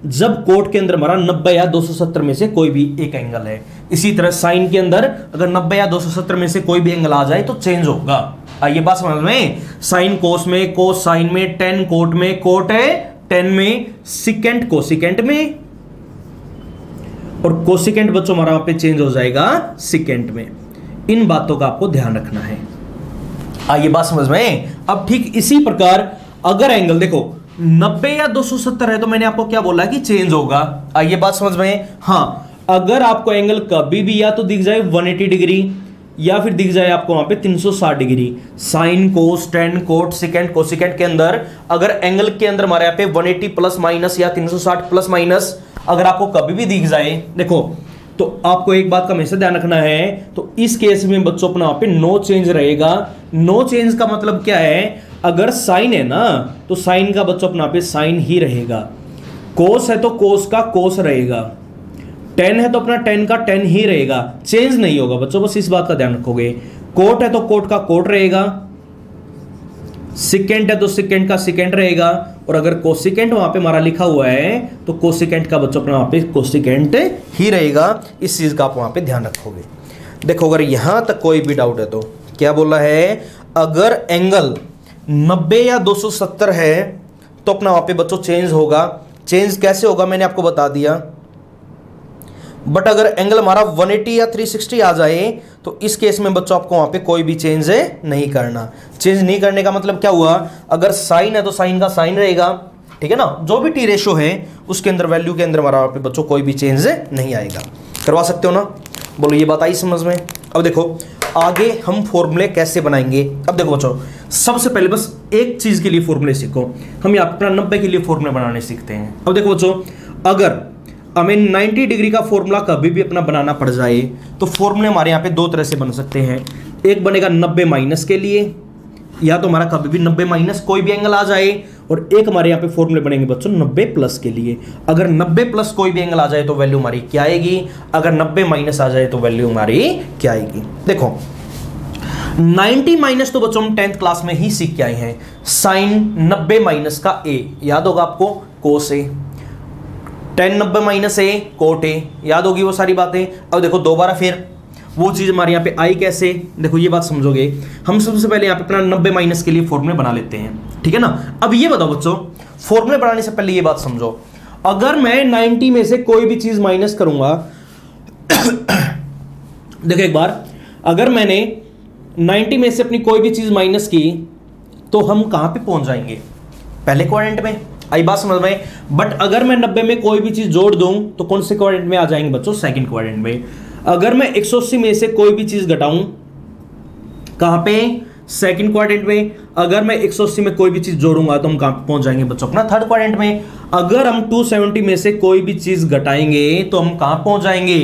जब कोट के अंदर हमारा 90 या 270 में से कोई भी एक एंगल है। इसी तरह साइन के अंदर अगर 90 या 270 में से कोई भी एंगल आ जाए तो चेंज होगा। आइए बात समझ में, साइन कोस में, कोस साइन में, 10 कोट में, कोट है 10 में, सिकेंट कोसिकेंट में, और कोसिकेंट बच्चों हमारा वहां पे चेंज हो जाएगा सिकेंट में। इन बातों का आपको ध्यान रखना है। आइए बात समझ में। अब ठीक इसी प्रकार अगर एंगल देखो 90 या 270 है तो मैंने आपको क्या बोला कि चेंज होगा। आइए बात समझ में, हाँ अगर आपको एंगल कभी भी या तो दिख जाए 180 डिग्री या फिर दिख जाए आपको वहां पे 360 degree, sine cos ten coat secant cosecant के अंदर अगर एंगल के अंदर हमारे यहाँ पे 180 प्लस माइनस या 360 प्लस माइनस अगर आपको कभी भी दिख जाए, देखो तो आपको एक बात का हमेशा ध्यान रखना है। तो इस केस में बच्चों अपना वहां पे नो चेंज रहेगा। नो चेंज का मतलब क्या है, अगर साइन है ना तो साइन का बच्चों अपना पे साइन ही रहेगा, कोस है तो कोस का कोस रहेगा, 10 है तो अपना 10 का 10 ही रहेगा, चेंज नहीं होगा बच्चों। बस इस बात का ध्यान रखोगे। कोट है तो कोट का कोट रहेगा, सिकेंट है तो सिकेंट का सिकेंट रहेगा, और अगर कोसिकेंट वहां पे हमारा लिखा हुआ है तो कोसिकेंट का बच्चों अपना वहां पे कोसिकेंट ही रहेगा। इस चीज का आप वहां पे ध्यान रखोगे। देखो अगर यहां तक कोई भी डाउट है तो क्या बोला है, अगर एंगल 90 या 270 है तो अपना वहां पे बच्चों चेंज होगा। चेंज कैसे होगा मैंने आपको बता दिया। बट अगर एंगल हमारा 180 या 360 आ जाए तो इस केस में बच्चों आपको वहां पे कोई भी चेंज नहीं करना। चेंज नहीं करने का मतलब क्या हुआ, अगर साइन है तो साइन का साइन रहेगा, ठीक है ना। जो भी टी रेशो है उसके अंदर वैल्यू के अंदर हमारा वहां पे बच्चों कोई भी चेंज नहीं आएगा। करवा सकते हो ना, बोलो ये बात आई समझ में। अब देखो आगे हम फॉर्मूले कैसे बनाएंगे। अब देखो बच्चों सबसे पहले बस एक चीज के लिए फॉर्मूले सीखो, हम यहाँ अपना 90 के लिए फॉर्मूले बनाने सीखते हैं। अब देखो बच्चों अगर हमें 90 डिग्री का फॉर्मूला कभी भी अपना बनाना पड़ जाए तो फॉर्मूले हमारे यहाँ पे दो तरह से बन सकते हैं। एक बनेगा 90 माइनस के लिए, या तो हमारा कभी भी 90 माइनस कोई भी एंगल आ जाए, और एक हमारे यहाँ पे फॉर्मूले बनेंगे बच्चों 90 प्लस के लिए। अगर 90 प्लस कोई भी एंगल आ जाए तो वैल्यू हमारी क्या आएगी, अगर 90 माइनस आ जाए तो वैल्यू हमारी क्या आएगी। देखो 90 माइनस तो बच्चों हम 10th क्लास में ही सीख के आए हैं। साइन 90 माइनस का ए याद होगा आपको, कोस ए, 10 90 माइनस ए कोट ए, याद होगी वो सारी बातें। अब देखो दोबारा फिर वो चीज हमारे यहाँ पे आई कैसे, देखो ये बात समझोगे। हम सबसे पहले यहाँ पे अपना 90 माइनस के लिए फॉर्मूले बना लेते हैं, ठीक है ना। अब ये बताओ बच्चों, फॉर्मूले बनाने से पहले ये बात समझो, अगर मैं 90 में से कोई भी चीज माइनस करूंगा देखो एक बार, अगर मैंने 90 में से अपनी कोई भी चीज माइनस की तो हम कहां पे पहुंच जाएंगे, पहले क्वाड्रेंट में। आई बात समझ में। बट अगर मैं 90 में कोई भी चीज जोड़ दूं तो कौन से क्वाड्रेंट में आ जाएंगे बच्चों, सेकंड क्वाड्रेंट में। अगर मैं 180 में से कोई भी चीज घटाऊं, कहां पे, सेकंड क्वाड्रेंट में। अगर मैं 180 में कोई भी चीज जोड़ूंगा तो हम कहां पे पहुंच जाएंगे बच्चों, अपना थर्ड क्वाड्रेंट में। अगर हम 270 में से कोई भी चीज घटाएंगे तो हम कहां पहुंच जाएंगे,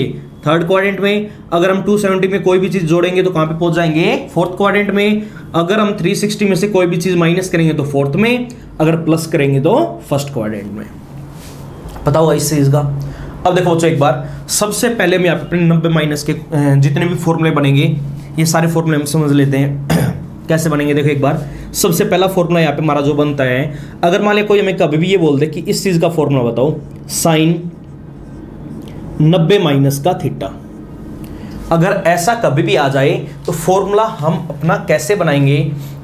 थर्ड क्वाड्रेंट में। अगर हम 270 में कोई भी चीज जोड़ेंगे तो कहां पे पहुंच जाएंगे, फोर्थ क्वाड्रेंट में। अगर हम 360 में से कोई भी चीज माइनस करेंगे तो फोर्थ में, अगर प्लस करेंगे तो फर्स्ट क्वाड्रेंट में। पता होगा इस चीज का। अब देखो बच्चों एक बार, सबसे पहले मैं अपने 90 माइनस के जितने भी फॉर्मूले बनेंगे, ये सारे फॉर्मूले हम समझ लेते हैं कैसे बनेंगे। देखो एक बार, सबसे पहला फॉर्मूला यहाँ पे हमारा जो बनता है, अगर मान लिया कोई हमें कभी भी ये बोल दे कि इस चीज का फॉर्मूला बताओ, साइन 90 माइनस का थीटा, अगर ऐसा कभी भी आ जाए तो फॉर्मूला हम अपना कैसे बनाएंगे,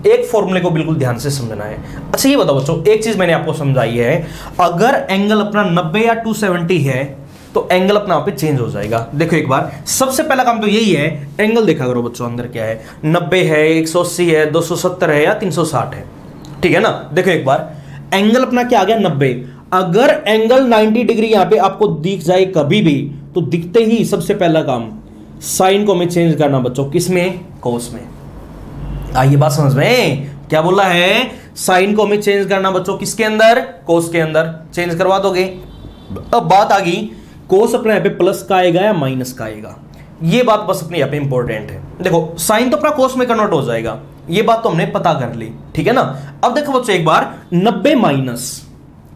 एक फॉर्मूले को बिल्कुल ध्यान से समझना है। अच्छा ये बताओ बच्चों, एक चीज मैंने आपको समझाई है, अगर एंगल अपना 90 या 270 है तो एंगल अपना पे चेंज हो जाएगा। देखो एक बार, सबसे पहला काम तो यही है, एंगल देखा करो बच्चों अंदर क्या है, 90 है, 180 है, 270 है या 360 है, ठीक है ना। देखो एक बार, एंगल अपना क्या आ गया, 90। अगर एंगल 90 डिग्री यहां पे आपको दिख जाए कभी भी, तो दिखते ही सबसे पहला काम साइन को हमें चेंज करना बच्चों, किसमें, कोस में। आइए बात समझ में, क्या बोला है, साइन को हमें चेंज करना बच्चों किसके अंदर, कोस के अंदर। चेंज करवा दोगे। अब बात आ गई, कोस अपने यहाँ पे प्लस का आएगा या माइनस का आएगा, ये बात बस अपने यहाँ पे इंपॉर्टेंट है। देखो साइन तो अपना कोस में कन्वर्ट हो जाएगा, ये बात तो हमने पता कर ली, ठीक है ना। अब देखो बच्चों एक बार, 90 माइनस,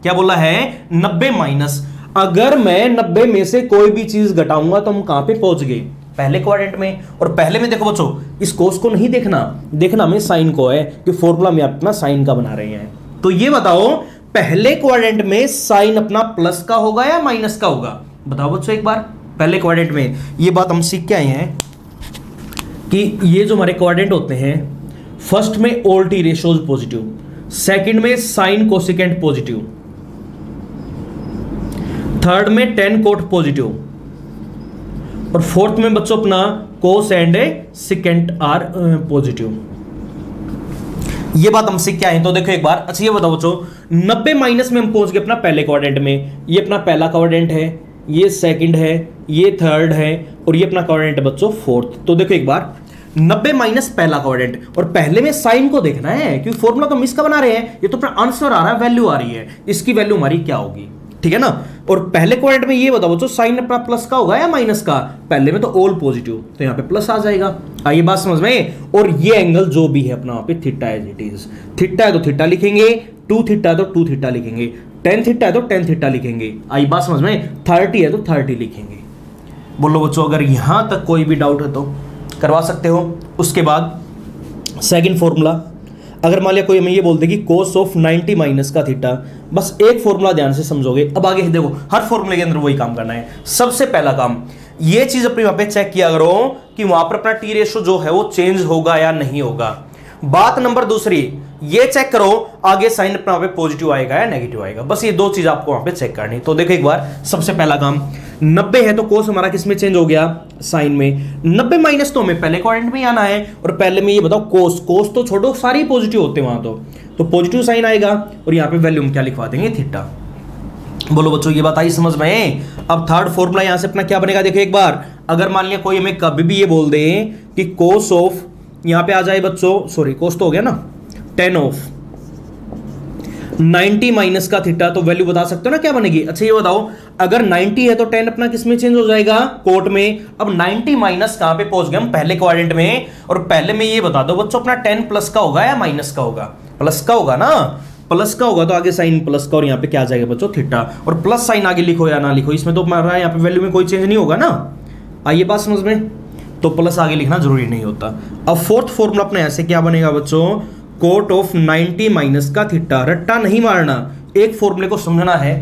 क्या बोला है, 90 माइनस। अगर मैं 90 में से कोई भी चीज घटाऊंगा तो हम कहां पे पहुंच गए, पहले क्वाड्रेंट में। और पहले में देखो बच्चों, इस कोस को नहीं देखना, देखना हमें साइन को है, कि फॉर्मूला में अपना साइन का बना रहे हैं। तो ये बताओ, पहले क्वाड्रेंट में साइन अपना प्लस का होगा या माइनस का होगा, बताओ बच्चों एक बार। पहले क्वाड्रेंट में ये बात हम सीख के आए हैं कि ये जो हमारे क्वाड्रेंट होते हैं, फर्स्ट में all T ratios positive, second में साइन कोसेकेंट पॉजिटिव, थर्ड में टेन कोट पॉजिटिव, और फोर्थ में बच्चों अपना cos and secant are positive. ये बात हम सीख के आए। तो देखो एक बार, अच्छा ये बताओ बच्चों, 90 माइनस में हम पहुंच गए अपना पहले क्वाड्रेंट में। ये अपना पहला क्वाड्रेंट है, ये सेकंड है, ये थर्ड है, और ये अपना क्वाड्रेंट है बच्चों फोर्थ। तो देखो एक बार, 90 माइनस पहला क्वाड्रेंट, और पहले में साइन को देखना है, क्योंकि फॉर्मूला तो हम इसका बना रहे हैं, ये तो अपना आंसर आ रहा है, वैल्यू आ रही है, इसकी वैल्यू हमारी क्या होगी, ठीक है ना। और पहले क्वाड्रेंट में ये बताओ बच्चों, साइन अपना प्लस का होगा या माइनस का, पहले में तो ऑल पॉजिटिव, तो यहाँ पे प्लस आ जाएगा। आइए बात समझ में। और ये एंगल जो भी है अपना वहां पे theta as it is, theta है तो थीटा लिखेंगे, 2 थीटा है तो 2 थीटा लिखेंगे, 10 थीटा है तो 10 थीटा लिखेंगे। आई बात समझ में, 30 है तो 30 लिखेंगे। बोलो बच्चों, अगर यहां तक कोई भी डाउट है तो करवा सकते हो। उसके बाद सेकंड फॉर्मूला, अगर मान लिया कोई हमें ये बोलते कि कोस ऑफ 90 माइनस का थीटा, बस एक फॉर्मूला ध्यान से समझोगे। अब आगे देखो, हर फॉर्मूले के अंदर वही काम करना है। सबसे पहला काम, ये चीज अपने वहां पे चेक किया करो कि वहां पर अपना टी रेशियो जो है वो चेंज होगा या नहीं होगा। बात नंबर दूसरी, ये चेक करो आगे साइन अपना वहां पे पॉजिटिव आएगा या नेगेटिव आएगा। बस ये दो चीज आपको वहां पे चेक करनी। तो देखो एक बार, सबसे पहला काम, 90 है तो कोस हमारा किस में चेंज हो गया, साइन में। 90 माइनस तो हमें पहले क्वाड्रेंट में आना है, और पहले में ये बताओ कोस, कोस तो छोड़ो, सारी पॉजिटिव होते हैं वहां तो पॉजिटिव साइन आएगा, और यहाँ पे वैल्यू हम क्या लिखवा देंगे, थीटा। बोलो बच्चों, ये बात आई समझ में। अब थर्ड फॉर्मूला यहां से अपना क्या बनेगा, देखो एक बार, अगर मान लिया कोई हमें कभी भी ये बोल दे कि कोस ऑफ, यहां पे आ जाए बच्चों, सॉरी कोस तो हो गया ना, 10 ऑफ 90 माइनस का थीटा, तो वैल्यू बता सकते हो ना क्या बनेगी। अच्छा ये बताओ, अगर 90 है तो 10 अपना किस में चेंज हो जाएगा, कोट में। अब 90 माइनस कहां पे पहुंच गए हम, पहले क्वाड्रेंट में। और पहले में ये बता दो बच्चों, अपना 10 प्लस का होगा या माइनस का होगा, प्लस का होगा ना, प्लस का होगा तो आगे साइन प्लस का, और यहाँ पे क्या आ जाएगा बच्चों, थीटा। और प्लस साइन आगे लिखो या ना लिखो, इसमें तो हमारा यहाँ पे वैल्यू में कोई चेंज नहीं होगा ना। आइए बात समझ में, तो प्लस आगे लिखना जरूरी नहीं होता। अब फोर्थ फॉर्मूला अपने ऐसे क्या बनेगा बच्चों, कोट ऑफ 90 माइनस का थीटा। रट्टा नहीं मारना, एक फॉर्मूले को समझना है,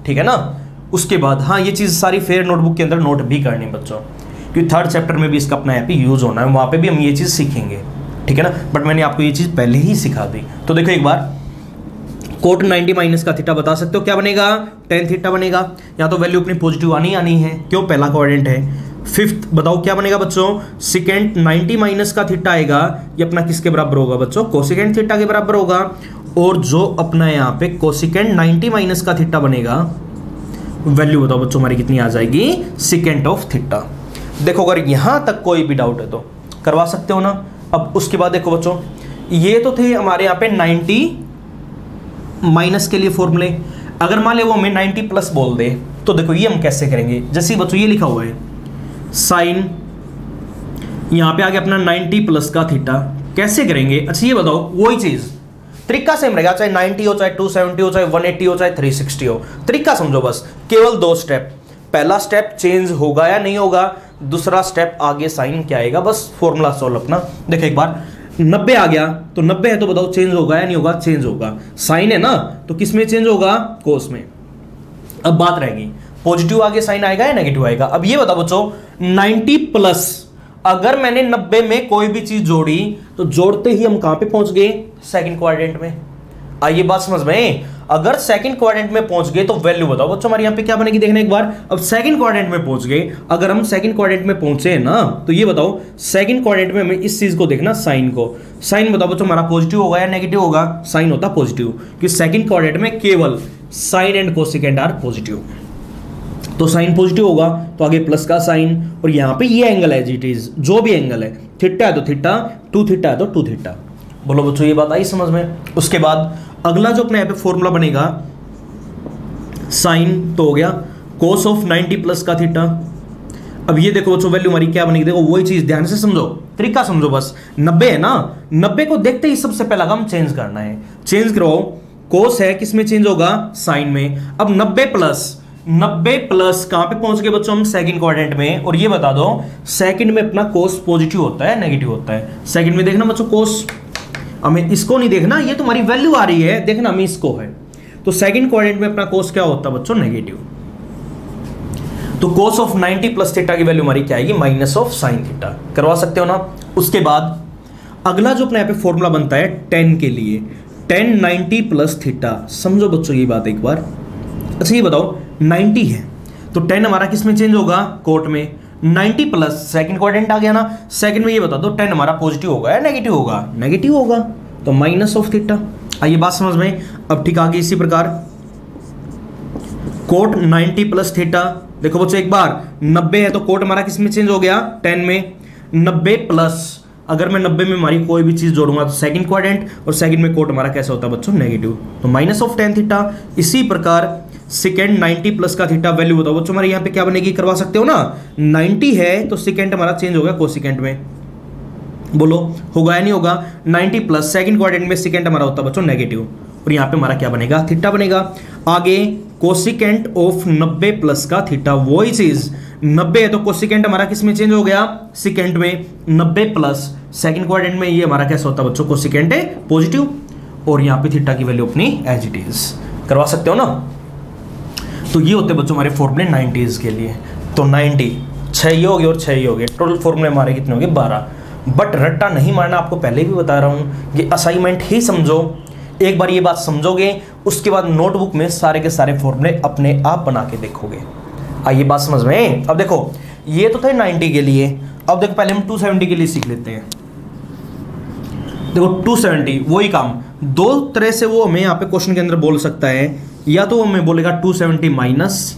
ठीक है ना। उसके बाद हाँ, ये चीज सारी फेयर नोटबुक के अंदर नोट भी करनी बच्चों, क्योंकि थर्ड चैप्टर में भी इसका अपना यहाँ पे यूज होना है, वहां पे भी हम ये चीज सीखेंगे, ठीक है ना। बट मैंने आपको ये चीज पहले ही सिखा दी। तो देखो एक बार, कोट 90 माइनस का थीटा बता सकते हो क्या बनेगा, 10 थीटा बनेगा। या तो वैल्यू अपनी पॉजिटिव आनी है, क्यों, पहला क्वाड्रेंट है। फिफ्थ बताओ क्या बनेगा बच्चों, सेकेंड 90 माइनस का थीटा आएगा, ये अपना किसके बराबर होगा बच्चों, कोसिकेंट थीटा के बराबर होगा। और जो अपना यहाँ पे कोसिकेंट 90 माइनस का थीटा बनेगा, वैल्यू बताओ बच्चों हमारी कितनी आ जाएगी, सेकेंट ऑफ थीटा। देखो अगर यहां तक कोई भी डाउट है तो करवा सकते हो ना। अब उसके बाद देखो बच्चों, ये तो थे हमारे यहाँ पे 90 माइनस के लिए फॉर्मूले। अगर मान ले वो हमें 90 प्लस बोल दे तो देखो ये हम कैसे करेंगे। जैसे ही बच्चों ये लिखा हुआ है साइन, यहां पे आ गया अपना 90 प्लस का थीटा, कैसे करेंगे। अच्छा ये बताओ, वही चीज तरीका सेम रहेगा, चाहे 90 हो, चाहे 270 हो, चाहे 180 हो, चाहे 360 हो, तरीका समझो बस। केवल 2 स्टेप, पहला स्टेप चेंज होगा या नहीं होगा, दूसरा स्टेप आगे साइन क्या आएगा, बस फॉर्मूला सॉल्व अपना। देखो एक बार 90 आ गया तो 90 है तो बताओ चेंज होगा या नहीं होगा, चेंज होगा। साइन है ना तो किस में चेंज होगा, कोस में। अब बात रहेगी पॉजिटिव आगे साइन आएगा या नेगेटिव आएगा। अब ये बताओ बच्चों 90 प्लस, अगर मैंने 90 में कोई भी चीज जोड़ी तो जोड़ते ही हम कहां पे पहुंच गए, सेकंड क्वाड्रेंट में। आइए बात समझ में, अगर सेकंड क्वाड्रेंट में पहुंच गए तो वैल्यू बताओ बच्चों हमारे यहां पे क्या बनेगी, देखना एक बार। अब सेकंड क्वाड्रेंट में पहुंच गए, अगर हम सेकंड क्वाड्रेंट में पहुंचे हैं ना तो ये बताओ सेकंड क्वाड्रेंट में हमें इस चीज को देखना, साइन को। साइन बताओ बच्चों हमारा पॉजिटिव होगा या नेगेटिव होगा, साइन होता पॉजिटिव, क्योंकि सेकंड क्वाड्रेंट में केवल sine and cosecant are positive. तो साइन पॉजिटिव होगा तो आगे प्लस का साइन, और यहां पे ये एंगल है जी, इज जो भी एंगल है, थीटा है तो थीटा, 2 थीटा है तो 2 थीटा। बोलो बच्चों ये बात आई समझ में। उसके बाद अगला जो अपने यहाँ पे फॉर्मूला बनेगा, साइन तो हो गया कोस ऑफ 90 प्लस का थीटा। अब ये देखो बच्चों वैल्यू हमारी क्या बनेगी, देखो वही चीज ध्यान से समझो, तरीका समझो बस। 90 है ना, 90 को देखते ही सबसे पहला काम चेंज करना है, चेंज करो। कोस है किस में चेंज होगा, साइन में। अब 90 प्लस कहां पे पहुंच गए बच्चों हम, सेकंड क्वाड्रेंट में। और ये बता दो सेकंड में अपना कोस पॉजिटिव होता है नेगेटिव होता है, सेकंड में देखना बच्चों कोस, हमें इसको नहीं देखना, ये तुम्हारी वैल्यू आ रही है, देखना हमें इसको है। तो सेकंड क्वाड्रेंट में अपना कोस क्या होता है बच्चों, नेगेटिव। तो कोस ऑफ 90 प्लस थीटा की वैल्यू हमारी क्या आएगी, माइनस ऑफ साइन थीटा। करवा सकते हो ना। उसके बाद अगला जो अपने यहाँ पे फॉर्मूला बनता है 10 के लिए, 10 90 प्लस थीटा। समझो बच्चों ये बात एक बार। अच्छा ये बताओ 90 है तो 10 हमारा किस में चेंज होगा, कोट में। 90 प्लस सेकंड क्वाड्रेंट आ गया ना, सेकंड में ये बता दो 10 हमारा पॉजिटिव होगा या नेगेटिव होगा, नेगेटिव होगा, तो माइनस ऑफ थीटा। आइए बात समझ में। अब ठीक आगे इसी प्रकार कोट 90 प्लस थीटा। देखो बच्चों एक बार 90 है तो कोट हमारा किस में चेंज हो गया, 10 में। 90 प्लस, अगर मैं 90 में हमारी कोई भी चीज जोड़ूंगा तो सेकंड क्वाड्रेंट, और सेकंड में कोट हमारा कैसा होता है बच्चों, नेगेटिव, तो माइनस ऑफ 10 थीटा। इसी प्रकार सेकेंड 90 प्लस का थीटा, वैल्यू बताओ बच्चों हमारे यहाँ पे क्या बनेगी, करवा सकते हो ना। 90 है तो सेकेंड हमारा चेंज होगा कोसिकेंट में, बोलो होगा या नहीं होगा। 90 प्लस सेकंड क्वाड्रेंट में सेकेंड हमारा होता है बच्चों नेगेटिव, और यहाँ पे हमारा क्या बनेगा, थीटा बनेगा। आगे कोसिकेंट ऑफ 90 प्लस का थीटा, वही चीज 90 है तो कोसिकेंट हमारा किस में चेंज हो गया, सेकेंड में। 90 प्लस सेकंड क्वाड्रेंट में ये हमारा कैसा होता है बच्चों, कोसिकेंट है पॉजिटिव, और यहाँ पे थीटा की वैल्यू अपनी एज इट इज। करवा सकते हो ना। तो ये होते बच्चों हमारे फॉर्मूले 90s के लिए। तो 90 6 ही हो गए और 6 ही हो गए, टोटल फॉर्मूले हमारे कितने हो गए, 12। बट रट्टा नहीं मारना, आपको पहले भी बता रहा हूँ, ये असाइनमेंट ही समझो। एक बार ये बात समझोगे उसके बाद नोटबुक में सारे के सारे फॉर्मूले अपने आप बना के देखोगे। आइए बात समझ में। अब देखो ये तो थे 90 के लिए, अब देखो पहले हम 270 के लिए सीख लेते हैं। देखो 270 वही काम, दो तरह से वो हमें यहाँ पे क्वेश्चन के अंदर बोल सकता है, या तो वो हमें बोलेगा 270 माइनस,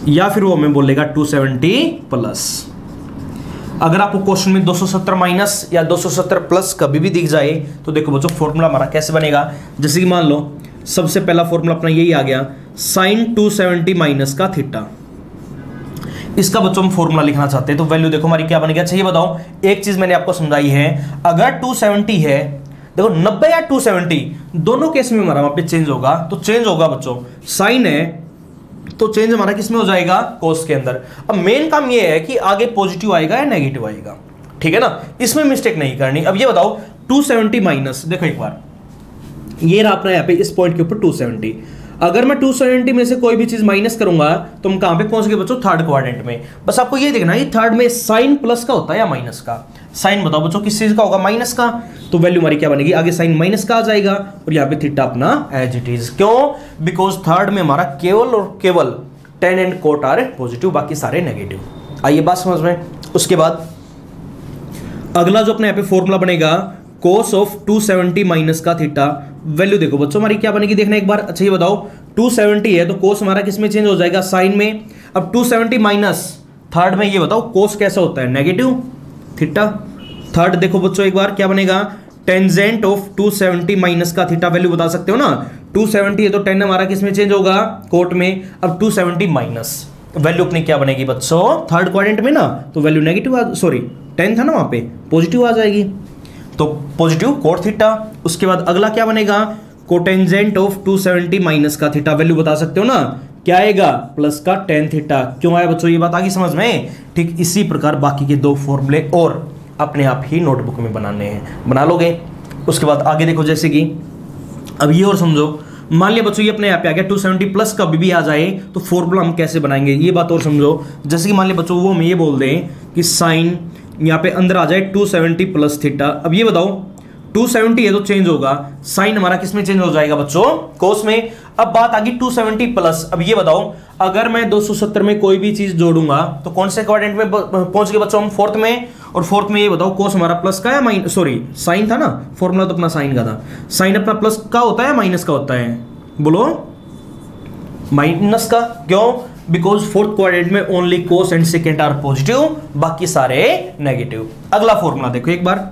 या फिर वो हमें बोलेगा 270 प्लस। अगर आपको क्वेश्चन में 270 माइनस या 270 प्लस कभी भी दिख जाए तो देखो बच्चों फॉर्मूला हमारा कैसे बनेगा। जैसे कि मान लो सबसे पहला फॉर्मूला अपना यही आ गया, साइन 270 माइनस का थीटा। इसका बच्चों हम फॉर्मूला लिखना चाहते हैं तो वैल्यू देखो हमारी क्या बनेगी। अच्छा ये बताओ, एक चीज मैंने आपको समझाई है, अगर 270 है, देखो 90 या 270 दोनों केस में हमारा वहां पे चेंज होगा, तो चेंज होगा बच्चों, साइन है तो चेंज हमारा किस में हो जाएगा, कोस के अंदर। अब मेन काम ये है कि आगे पॉजिटिव आएगा या नेगेटिव आएगा, ठीक है ना, इसमें मिस्टेक नहीं करनी। अब ये बताओ 270 माइनस, देखो एक बार ये रहा अपना यहाँ पे इस पॉइंट के ऊपर 270, अगर मैं 270 में से कोई भी चीज माइनस करूंगा तो हम कहां पे पहुंच गए बच्चों, थर्ड क्वाड्रेंट में। बस आपको ये देखना है थर्ड में साइन प्लस का होता है या माइनस का। साइन बताओ बच्चों किस चीज का होगा, माइनस का, तो वैल्यू हमारी क्या बनेगी, आगे साइन माइनस का आ जाएगा और यहाँ पे थीटा अपना एज इट इज। क्यों, बिकॉज थर्ड में हमारा केवल और केवल tan and cot are positive, बाकी सारे नेगेटिव। आइए बात समझ में। उसके बाद अगला जो अपने यहाँ पे फॉर्मूला बनेगा cos ऑफ 270 माइनस का थीटा, वैल्यू देखो बच्चों हमारी क्या बनेगी देखना एक बार। अच्छा ये बताओ 270 है तो cos हमारा किस में चेंज हो जाएगा, साइन में। अब 270 माइनस थर्ड में, ये बताओ cos कैसा होता है, नेगेटिव थीटा। थर्ड देखो बच्चों एक बार क्या बनेगा, टेंजेंट ऑफ 270 माइनस का थीटा, वैल्यू बता सकते हो ना। 270 है तो 10 हमारा किस में चेंज होगा, कोट में। अब 270 माइनस वैल्यू अपनी क्या बनेगी बच्चों, थर्ड क्वाड्रेंट में ना, तो वैल्यू नेगेटिव, सॉरी 10 था ना वहां पे, पॉजिटिव आ जाएगी, तो पॉजिटिव कोट थीटा। उसके बाद अगला क्या बनेगा, कोटेंजेंट ऑफ 270 माइनस का थीटा, वैल्यू बता सकते हो ना, क्या आएगा, प्लस का tan थीटा। क्यों आया बच्चों, ये बात आ गई समझ में। ठीक इसी प्रकार बाकी के दो फॉर्मूले और अपने आप ही नोटबुक में बनाने हैं, बना लोगे। उसके बाद आगे देखो, जैसे कि अब ये और समझो, मान लिया बच्चों ये अपने यहाँ पे आ गया 270 प्लस कभी भी आ जाए तो फॉर्मूला हम कैसे बनाएंगे, ये बात और समझो। जैसे कि मान लिया बच्चों वो हम ये बोल दें कि साइन यहाँ पे अंदर आ जाए 270 प्लस थीटा। अब ये बताओ 270 है तो चेंज होगा, साइन हमारा किस में चेंज हो जाएगा बच्चों, कोस में। अब बात आ गई 270 प्लस। अब ये बताओ अगर मैं 270 में कोई भी चीज जोड़ूंगा तो कौन से क्वाड्रेंट में पहुंच गए बच्चों हम, फोर्थ में। और फोर्थ में ये बताओ कोस हमारा प्लस का है माइनस, सॉरी साइन था ना, फॉर्मूला तो अपना साइन का था, साइन अपना प्लस का होता है माइनस का होता है, बोलो माइनस का। क्यों, बिकॉज फोर्थ क्वाड्रेंट में only cos and secant are positive, बाकी सारे नेगेटिव। अगला फॉर्मूला देखो एक बार,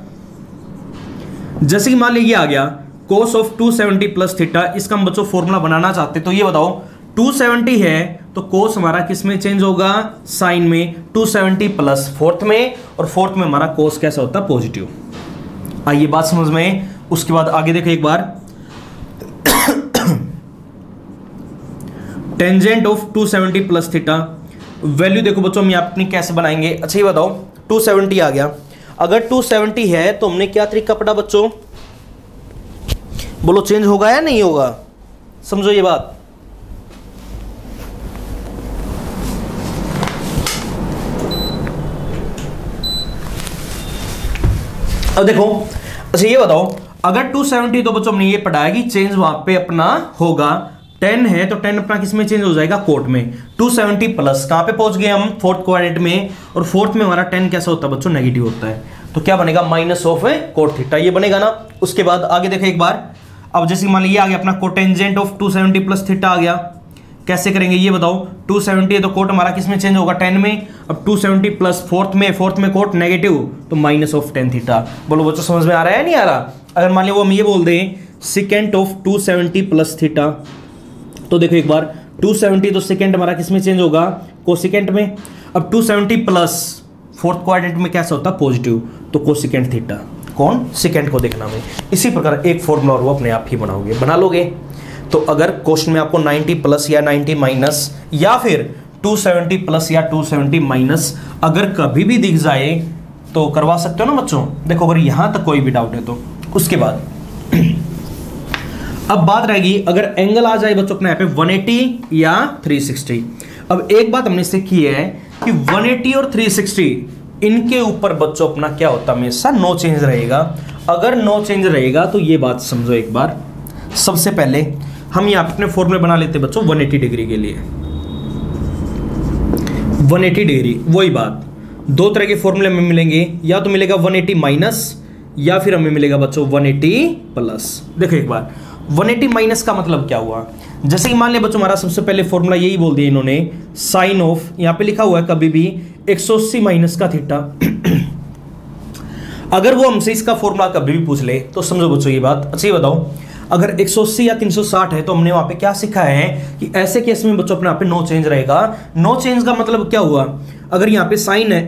जैसे कि मान लीजिए आ गया cos ऑफ 270 प्लस थीटा, इसका हम बच्चों फॉर्मूला बनाना चाहते तो ये बताओ 270 है तो cos हमारा किस में चेंज होगा, साइन में। 270 प्लस फोर्थ में, और फोर्थ में हमारा cos कैसा होता है, पॉजिटिव। आइए बात समझ में। उसके बाद आगे देखो एक बार, tangent of 270 plus theta, value देखो बच्चों हम यहाँ अपनी कैसे बनाएंगे। अच्छा ये बताओ 270 आ गया, अगर 270 है तो हमने क्या तरीका पढ़ा बच्चों, बोलो चेंज होगा या नहीं होगा, समझो ये बात। अब देखो, अच्छा ये बताओ अगर 270 तो बच्चों हमने ये पढ़ा है कि चेंज वहां पे अपना होगा, 10 है तो 10 अपना किस में चेंज हो जाएगा, कोट में। 270 प्लस कहां पे पहुंच गए हम, फोर्थ क्वाड्रेंट में, और फोर्थ में हमारा 10 कैसा होता है बच्चों, नेगेटिव होता है, तो क्या बनेगा, माइनस ऑफ कोट थीटा, ये बनेगा ना। उसके बाद आगे देखो एक बार, अब जैसे मान लीजिए आ गया अपना कोटेंजेंट ऑफ 270 प्लस थीटा आ गया, कैसे करेंगे ये बताओ। 270 है तो कोट हमारा किस में चेंज होगा, 10 में। अब 270 प्लस फोर्थ में कोट नेगेटिव, तो माइनस ऑफ 10 थीटा। बोलो बच्चों समझ में आ रहा है नहीं आ रहा। अगर मान लिया वो हम ये बोल दें सेकेंड ऑफ 270 प्लस थीटा, तो देखो एक बार 270 तो सेकेंड हमारा किस में चेंज होगा, कोसेकेंट में। अब 270 प्लस फोर्थ क्वाड्रेंट में कैसा होता है, पॉजिटिव, तो कोसेकेंट थीटा, कौन, सेकेंड को देखना में। इसी प्रकार एक फॉर्मूला और वो अपने आप ही बनाओगे, बना लोगे। तो अगर क्वेश्चन में आपको 90 प्लस या 90 माइनस या फिर 270 प्लस या 270 माइनस अगर कभी भी दिख जाए तो करवा सकते हो ना बच्चों। देखो अगर यहां तक कोई भी डाउट है तो। उसके बाद अब बात रहेगी अगर एंगल आ जाए बच्चों अपने यहाँ पे 180 या 360। अब एक बात हमने सीखी है कि 180 और 360 इनके ऊपर बच्चों अपना क्या होता है, हमेशा नो चेंज रहेगा। अगर नो चेंज रहेगा तो ये बात समझो एक बार। सबसे पहले हम यहाँ पे अपने फॉर्मूले बना लेते हैं बच्चों 180 डिग्री के लिए। 180 डिग्री वही बात, दो तरह के फॉर्मूले में मिलेंगे, या तो मिलेगा 180 माइनस या फिर हमें मिलेगा बच्चों 180 प्लस। देखो एक बार 180 माइनस का मतलब क्या हुआ, जैसे कि मान लिया बच्चों हमारा सबसे पहले फॉर्मूला यही बोल दिया इन्होंने, साइन ऑफ, यहाँ पे लिखा हुआ है कभी भी 180 माइनस का थीटा। अगर वो हमसे इसका फॉर्मूला कभी भी पूछ ले तो समझो बच्चों ये बात। अच्छा ये बताओ अगर 180 या 360 है तो हमने वहां पे क्या सीखा है कि ऐसे केस में बच्चों अपने यहाँ पे नो चेंज रहेगा। नो चेंज का मतलब क्या हुआ, अगर यहाँ पे साइन है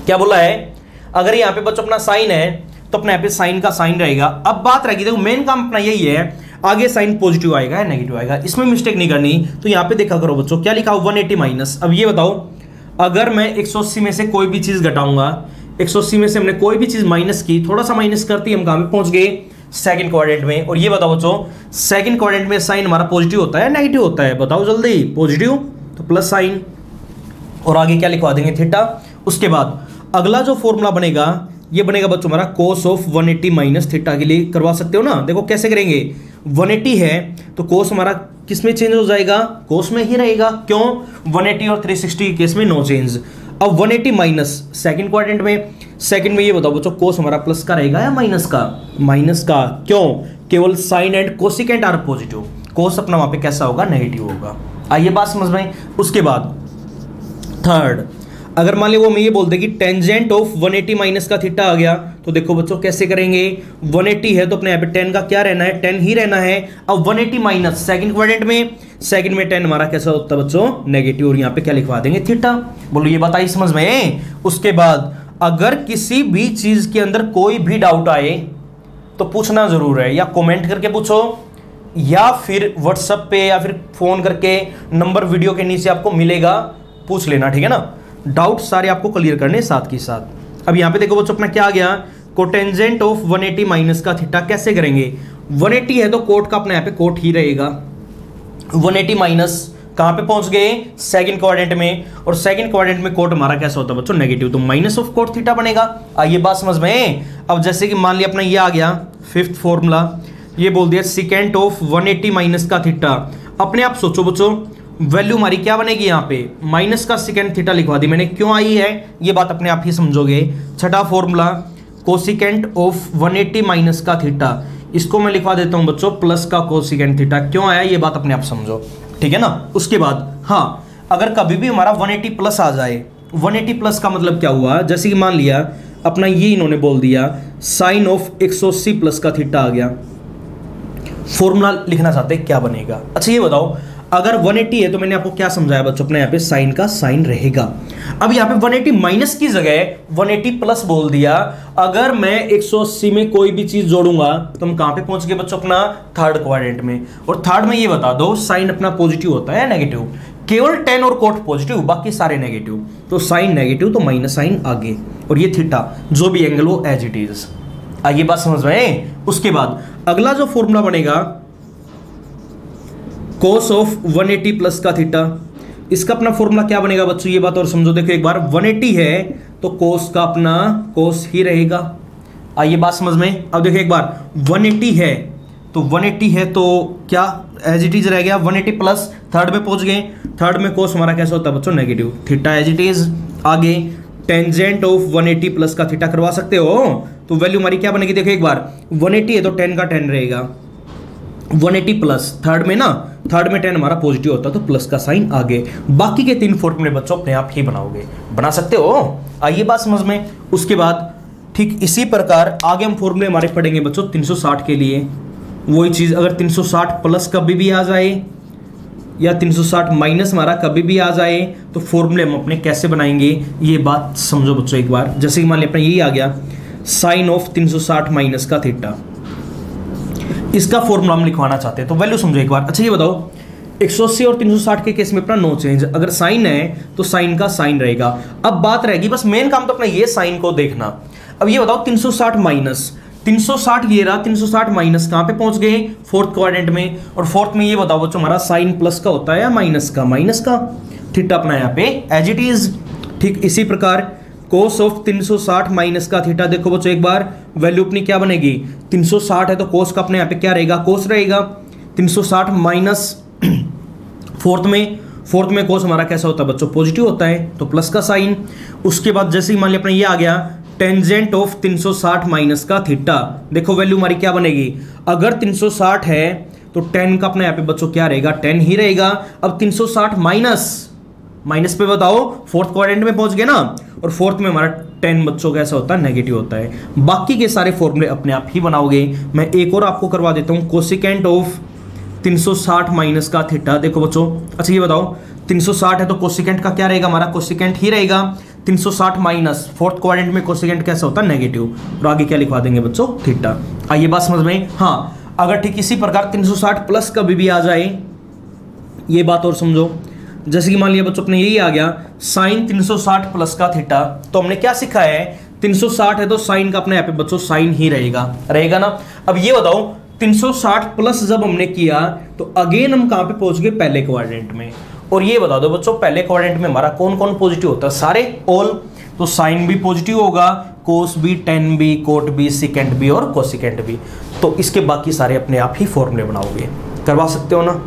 क्या बोला है, अगर यहाँ पे बच्चों अपना साइन है तो अपने यहाँ पे साइन का साइन रहेगा। अब बात रहेगी, देखो मेन काम अपना यही है, आगे साइन पॉजिटिव आएगा या नेगेटिव आएगा, इसमें मिस्टेक नहीं करनी। तो यहाँ पे देखा करो बच्चों क्या लिखा हो 180 माइनस। अब ये बताओ अगर मैं 180 में से कोई भी चीज घटाऊंगा, 180 में से हमने कोई भी चीज माइनस की, थोड़ा सा माइनस करती हम कहां पे पहुंच गए, सेकंड क्वाड्रेंट में। और ये बताओ बच्चों सेकंड क्वाड्रेंट में साइन हमारा पॉजिटिव होता है नेगेटिव होता है, बताओ जल्दी, पॉजिटिव, तो प्लस साइन, और आगे क्या लिखवा देंगे, थीटा। उसके बाद अगला जो फॉर्मूला बनेगा ये बनेगा बच्चों हमारा cos ऑफ 180 माइनस थीटा के लिए करवा सकते हो ना। देखो कैसे करेंगे, 180 है तो cos हमारा किस में चेंज हो जाएगा, कोस में ही रहेगा। क्यों, 180 और 360 के केस में नो चेंज। अब 180 माइनस सेकंड क्वाड्रेंट में ये बताओ बच्चों, कोस हमारा प्लस का रहेगा या माइनस का, माइनस का। क्यों, केवल sine and cosecant are positive, cos अपना वहां पे कैसा होगा, नेगेटिव होगा। आइए बात समझ में। उसके बाद थर्ड, अगर मान ली वो मैं ये बोल दे कि टेंजेंट ऑफ 180 माइनस का थीटा आ गया, तो देखो बच्चों कैसे करेंगे, 180 है तो अपने यहाँ पे 10 का क्या रहना है, 10 ही रहना है। अब 180 माइनस सेकंड क्वाड्रेंट में 10 हमारा कैसा होता है बच्चों, नेगेटिव, और यहाँ पे क्या लिखवा देंगे, थीटा। बोलो ये बात आई समझ में। उसके बाद अगर किसी भी चीज के अंदर कोई भी डाउट आए तो पूछना जरूर है, या कॉमेंट करके पूछो या फिर व्हाट्सएप पे या फिर फोन करके, नंबर वीडियो के नीचे आपको मिलेगा, पूछ लेना, ठीक है ना। डाउट सारे आपको क्लियर करने साथ के साथ। अब यहां पे देखो बच्चों अपना क्या आ गया, कोटेंजेंट ऑफ 180 माइनस का थीटा कैसे करेंगे, 180 है तो कोट का अपने यहाँ पे कोट ही रहेगा। 180 माइनस कहां पे पहुंच गए, सेकंड क्वाड्रेंट में, और सेकंड क्वाड्रेंट में कोट हमारा कैसा होता है बच्चों, नेगेटिव, तो माइनस ऑफ कोट थीटा बनेगा। आइए बात समझ में। अब जैसे कि मान लिया अपना ये आ गया फिफ्थ फॉर्मूला, ये बोल दिया सेकेंट ऑफ 180 माइनस का थीटा। अपने आप सोचो बच्चों, वैल्यू हमारी क्या बनेगी, यहाँ पे माइनस का सेकेंड थीटा लिखवा दी मैंने, क्यों आई है ये बात अपने आप ही समझोगे। छठा फॉर्मूला कोसिकेंट ऑफ 180 माइनस का थीटा, इसको मैं लिखवा देता हूं बच्चों प्लस का कोसिकेंट थीटा, क्यों आया ये बात अपने आप समझो, ठीक है ना। उसके बाद हाँ, अगर कभी भी हमारा 180 प्लस आ जाए, 180 प्लस का मतलब क्या हुआ, जैसे कि मान लिया अपना ये इन्होंने बोल दिया साइन ऑफ 180 प्लस का थीटा आ गया, फॉर्मूला लिखना चाहते हैं क्या बनेगा। अच्छा ये बताओ, अगर 180 है तो मैंने आपको क्या समझाया बच्चों, अपने यहाँ पे साइन का साइन रहेगा। अब यहाँ पे 180 माइनस की जगह 180 प्लस बोल दिया। अगर मैं 180 में कोई भी चीज जोड़ूंगा तो हम कहां पे पहुंच गए बच्चों, अपना थर्ड क्वाड्रेंट में। और थर्ड में ये बता दो साइन अपना पॉजिटिव होता है या नेगेटिव, केवल 10 और कोट पॉजिटिव, बाकी सारे नेगेटिव, तो साइन नेगेटिव तो माइनस साइन आगे, और ये थीटा जो भी एंगल हो एज इट इज। आइए बात समझ में। उसके बाद अगला जो फॉर्मूला बनेगा कोस ऑफ 180 प्लस का थीटा, इसका अपना फॉर्मूला क्या बनेगा बच्चों, ये बात और समझो। देखो एक बार 180 है तो कोस का अपना कोस ही रहेगा। आइए बात समझ में। अब देखो एक बार 180 है तो 180 है तो क्या एज इट इज रह गया, 180 प्लस थर्ड में पहुंच गए, थर्ड में कोस हमारा कैसा होता है बच्चों, negative, theta as it is. आगे टेंजेंट ऑफ 180 प्लस का थीटा करवा सकते हो, तो वैल्यू हमारी क्या बनेगी, देखो एक बार 180 है तो 10 का 10 रहेगा, 180 प्लस थर्ड में ना, थर्ड में 10 हमारा पॉजिटिव होता है तो प्लस का साइन आगे। बाकी के 3 फॉर्मूले बच्चों अपने आप ही बनाओगे, बना सकते हो। आइए बात समझ में। उसके बाद ठीक इसी प्रकार आगे हम फॉर्मूले हमारे पढ़ेंगे बच्चों 360 के लिए। वही चीज अगर 360 प्लस कभी भी आ जाए या 360 माइनस हमारा कभी भी आ जाए तो फॉर्मूले हम अपने कैसे बनाएंगे, ये बात समझो बच्चों एक बार। जैसे कि मान लिया अपना यही आ गया साइन ऑफ 360 माइनस का थीटा, इसका फॉर्मूला हम लिखवाना चाहते हैं तो वैल्यू समझो एक बार। अच्छा ये बताओ 180 और 360 के केस में अपना नो चेंज, अगर साइन है तो साइन का साइन रहेगा। अब बात रहेगी बस मेन काम तो अपना ये साइन को देखना। अब ये बताओ 360 माइनस 360 ये रहा, 360 माइनस कहां पे पहुंच गए, फोर्थ क्वाड्रेंट में। और फोर्थ में ये बताओ बच्चों हमारा साइन प्लस का होता है या माइनस का, माइनस का, थीटा अपना यहाँ पे एज इट इज। ठीक इसी प्रकार कोस ऑफ 360 माइनस का थीटा, देखो बच्चों एक बार वैल्यू अपनी क्या बनेगी, 360 है तो कोस का अपने यहाँ पे क्या रहेगा, कोस रहेगा। 360 माइनस फोर्थ में कोस हमारा कैसा होता है बच्चों, पॉजिटिव होता है तो प्लस का साइन। उसके बाद जैसे ही मान लिया अपना ये आ गया टेंजेंट ऑफ 360 माइनस का थीटा, देखो वैल्यू हमारी क्या बनेगी, अगर 360 है तो 10 का अपने यहाँ पे बच्चों क्या रहेगा, 10 ही रहेगा। अब 360 माइनस पे बताओ फोर्थ क्वाड्रेंट में पहुंच गए ना, और फोर्थ में हमारा 10 बच्चों का ऐसा होता है नेगेटिव होता है। बाकी के सारे फॉर्मूले अपने आप ही बनाओगे। मैं एक और आपको करवा देता हूं कोसिकेंट ऑफ 360 माइनस का थीटा, देखो बच्चों। अच्छा ये बताओ 360 है तो कोसिकेंट का क्या रहेगा, हमारा कोसिकेंट ही रहेगा। 360 माइनस फोर्थ क्वाड्रेंट में कोसिकेंट कैसा होता है, नेगेटिव, और आगे क्या लिखवा देंगे बच्चों, थीटा। आइए बात समझ में। हाँ अगर ठीक इसी प्रकार 360 प्लस कभी भी आ जाए, ये बात और समझो। जैसे कि मान लिया बच्चों अपने यही आ गया साइन 360 प्लस का थीटा, तो हमने क्या सीखा है, 360 है तो साइन का अपने यहाँ पे बच्चों साइन ही रहेगा ना। अब ये बताओ 360 प्लस जब हमने किया तो अगेन हम कहां पे पहुंच गए, पहले क्वाड्रेंट में। और ये बता दो बच्चों पहले क्वाड्रेंट में हमारा कौन कौन पॉजिटिव होता है, सारे ऑल, तो साइन भी पॉजिटिव होगा, कोस भी, टेन भी, कोट भी, सिकेंट भी और कोसिकेंट भी। तो इसके बाकी सारे अपने आप ही फॉर्मूले बनाओगे, करवा सकते हो ना।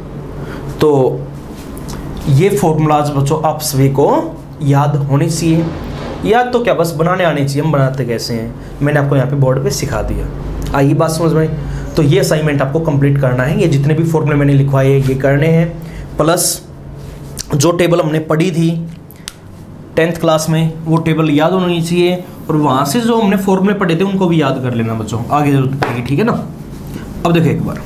तो ये फॉर्मूलाज बच्चों आप सभी को याद होने चाहिए, याद तो क्या बस बनाने आने चाहिए। हम बनाते कैसे हैं मैंने आपको यहाँ पे बोर्ड पे सिखा दिया। आई बात समझ में? तो ये असाइनमेंट आपको कंप्लीट करना है। ये जितने भी फॉर्मूले मैंने लिखवाए ये करने हैं, प्लस जो टेबल हमने पढ़ी थी 10th क्लास में वो टेबल याद होनी चाहिए, और वहाँ से जो हमने फॉर्मूले पढ़े थे उनको भी याद कर लेना बच्चों, आगे जरूरत पड़ेगी, ठीक है ना। अब देखो एक बार,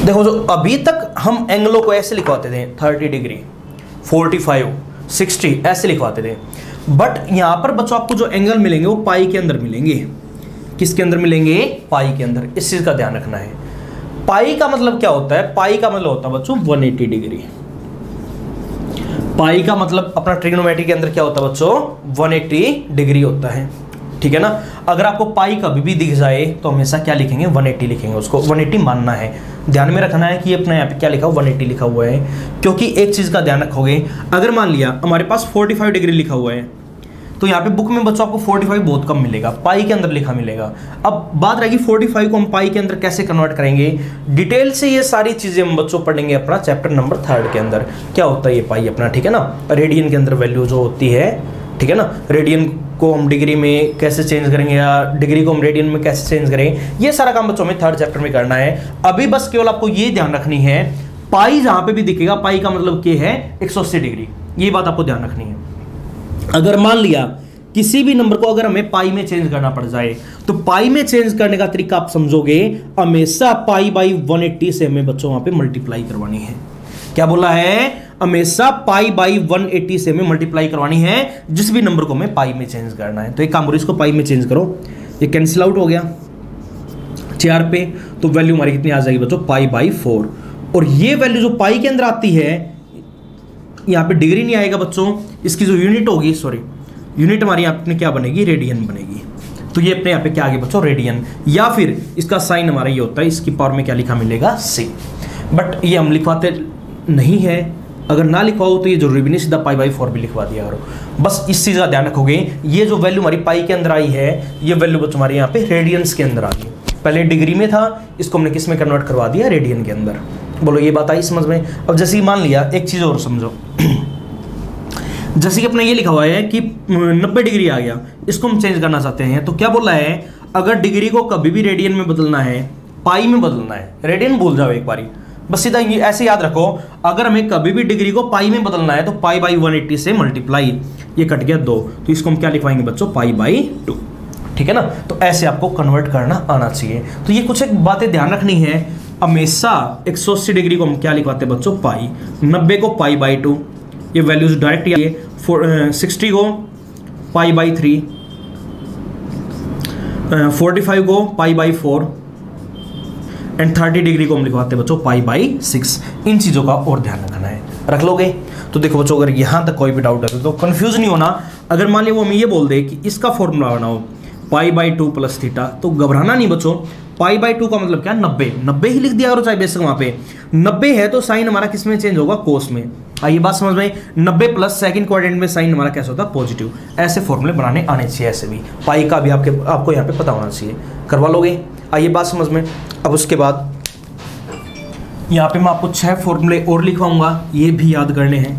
देखो जो अभी तक हम एंगलों को ऐसे लिखवाते थे 30 डिग्री, 45, 60 ऐसे लिखवाते थे, बट यहां पर बच्चों आपको जो एंगल मिलेंगे वो पाई के अंदर मिलेंगे। किसके अंदर मिलेंगे? पाई के अंदर। इस चीज का ध्यान रखना है। पाई का मतलब क्या होता है? पाई का मतलब होता है बच्चों 180 डिग्री। पाई का मतलब अपना ट्रिग्नोमेट्री के अंदर क्या होता है बच्चों? 180 डिग्री होता है, ठीक है ना। अगर आपको पाई कभी भी दिख जाए तो हमेशा क्या लिखेंगे? 180 लिखेंगे, उसको 180 मानना है। ध्यान में रखना है कि अपने यहाँ पे क्या लिखा हुआ? 180 लिखा हुआ है, क्योंकि एक चीज का ध्यान रखोगे, अगर मान लिया हमारे पास 45 डिग्री लिखा हुआ है तो यहाँ पे बुक में बच्चों आपको 45 बहुत कम मिलेगा, पाई के अंदर लिखा मिलेगा। अब बात रहेगी 45 को हम पाई के अंदर कैसे कन्वर्ट करेंगे। डिटेल से ये सारी चीजें हम बच्चों पढ़ेंगे अपना चैप्टर नंबर 3 के अंदर, क्या होता है ये पाई अपना, ठीक है ना। रेडियन के अंदर वैल्यू जो होती है, ठीक है ना, रेडियन को हम डिग्री में कैसे चेंज करेंगे या डिग्री को हम रेडियन में कैसे चेंज करें, ये सारा काम बच्चों में 3rd चैप्टर में करना है। अभी बस केवल आपको ये ध्यान रखनी है, पाई जहां पे भी दिखेगा पाई का मतलब क्या है? 180 डिग्री। ये बात आपको ध्यान रखनी है। अगर मान लिया किसी भी नंबर को अगर हमें पाई में चेंज करना पड़ जाए तो पाई में चेंज करने का तरीका आप समझोगे, हमेशा पाई बाई 180 से हमें बच्चों वहां पे मल्टीप्लाई करवानी है। क्या बोला है? हमेशा पाई बाई 180 से हमें मल्टीप्लाई करवानी है जिस भी नंबर को हमें पाई में चेंज करना है। तो एक काम करो, इसको पाई में चेंज करो, ये कैंसिल आउट हो गया 4 पे, तो वैल्यू हमारी कितनी आ जाएगी बच्चों? Pi by 4। और ये वैल्यू जो पाई के अंदर आती है, यहां पे डिग्री नहीं आएगा बच्चों, इसकी जो यूनिट होगी, सॉरी यूनिट हमारी यहाँ पे क्या बनेगी? रेडियन बनेगी। तो ये अपने यहाँ पे क्या आ गया बच्चों? रेडियन। या फिर इसका साइन हमारा ये होता है, इसकी पावर में क्या लिखा मिलेगा? C। बट ये हम लिखवाते नहीं है, अगर ना लिखवाओ तो ये जरूरी भी नहीं, सीधा पाई बाई 4 भी लिखवा दिया करो। बस इस चीज़ का ध्यान रखोगे, ये जो वैल्यू हमारी पाई के अंदर आई है, ये वैल्यू बच्चों हमारे यहाँ पे रेडियंस के अंदर आ गई। पहले डिग्री में था, इसको हमने किस में कन्वर्ट करवा दिया? रेडियन के अंदर। बोलो ये बात आई समझ में? अब जैसे ही मान लिया, एक चीज़ और समझो, जैसे कि अपना ये लिखा हुआ है कि 90 डिग्री आ गया, इसको हम चेंज करना चाहते हैं, तो क्या बोला है? अगर डिग्री को कभी भी रेडियन में बदलना है, पाई में बदलना है, रेडियन भूल जाओ एक बारी, बस सीधा ये ऐसे याद रखो, अगर हमें कभी भी डिग्री को पाई में बदलना है तो पाई बाई 180 से मल्टीप्लाई, ये कट गया 2, तो इसको हम क्या लिखवाएंगे बच्चों? पाई बाई 2, ठीक है ना। तो ऐसे आपको कन्वर्ट करना आना चाहिए। तो ये कुछ एक बातें ध्यान रखनी है। हमेशा 180 डिग्री को हम क्या लिखवाते हैं बच्चों? पाई। 90 को पाई बाई 2, ये वैल्यूज डायरेक्ट आइए। 60 को पाई बाई 3, 45 को पाई बाई 4 एंड 30 डिग्री को हम लिखवाते हैं बच्चों पाई बाई 6। इन चीज़ों का और ध्यान रखना है, रख लोगे? तो देखो बच्चों, अगर यहाँ तक कोई भी डाउट है तो कंफ्यूज नहीं होना। अगर मान लिया वो हमें ये बोल दे कि इसका फॉर्मूला बनाओ पाई बाई 2 प्लस थीटा, तो घबराना नहीं बच्चों। पाई बाई 2 का मतलब क्या? 90 ही लिख दिया करो, चाहे बेसिक वहाँ पे 90 है तो साइन हमारा किस में चेंज होगा? कोस में। आइए बात समझ में? 90 प्लस सेकंड क्वाड्रेंट में साइन हमारा कैसा होता है? पॉजिटिव। ऐसे फॉर्मूले बनाने आने चाहिए। ऐसे भी पाई का भी आपको यहाँ पे पता होना चाहिए, करवा लोगे? आइए बात समझ में। अब उसके बाद यहाँ पे मैं आपको 6 फॉर्मूले और लिखवाऊंगा, ये भी याद करने हैं।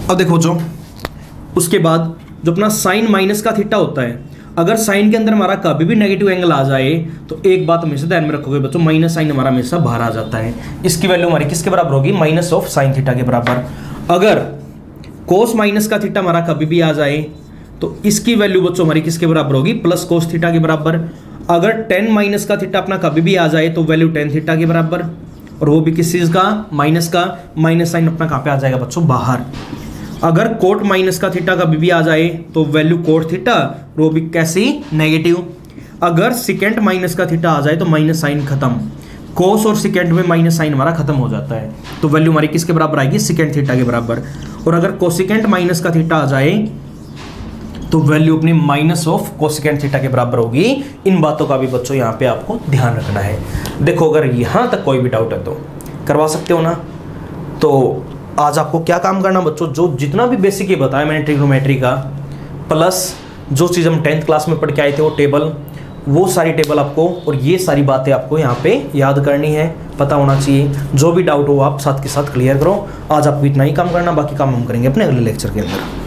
अब देखो जो उसके बाद जो अपना साइन माइनस का थीटा होता है, अगर साइन के अंदर हमारा कभी भी नेगेटिव एंगल आ जाए तो एक बात हमेशा ध्यान में रखोगे बच्चों, माइनस साइन हमारा हमेशा बाहर आ जाता है। इसकी वैल्यू हमारी किसके बराबर होगी? माइनस ऑफ साइन थीटा के बराबर। अगर कोस माइनस का थीटा हमारा कभी भी आ जाए तो इसकी वैल्यू बच्चों हमारी किसके बराबर होगी? प्लस कोस थीटा के बराबर। अगर टेन माइनस का थीटा अपना कभी भी आ जाए तो वैल्यू टेन थीटा के बराबर, और वो भी किस चीज का? माइनस का। माइनस साइन अपना कहाँ पे आ जाएगा बच्चों? बाहर। अगर कोट माइनस का थीटा कभी भी आ जाए तो वैल्यू कोट थीटा, वो भी कैसी? नेगेटिव। अगर सिकेंड माइनस का थीटा आ जाए तो माइनस साइन खत्म, कोस और सिकेंड में माइनस साइन हमारा खत्म हो जाता है, तो वैल्यू हमारी किसके बराबर आएगी? सिकेंड थीटा के बराबर। और अगर कोसिकेंड माइनस का थीटा आ जाए तो वैल्यू अपनी माइनस ऑफ कोसिकेंड थीटा के बराबर होगी। इन बातों का भी बच्चों यहाँ पे आपको ध्यान रखना है। देखो अगर यहाँ तक कोई भी डाउट है तो करवा सकते हो ना। तो आज आपको क्या काम करना बच्चों, जो जितना भी बेसिक ये बताया मैंने ट्रिग्नोमेट्री का, प्लस जो चीज़ हम 10th क्लास में पढ़ के आए थे वो टेबल, वो सारी टेबल आपको और ये सारी बातें आपको यहाँ पे याद करनी है, पता होना चाहिए। जो भी डाउट हो आप साथ के साथ क्लियर करो। आज आपको इतना ही काम करना, बाकी काम हम करेंगे अपने अगले लेक्चर के अंदर।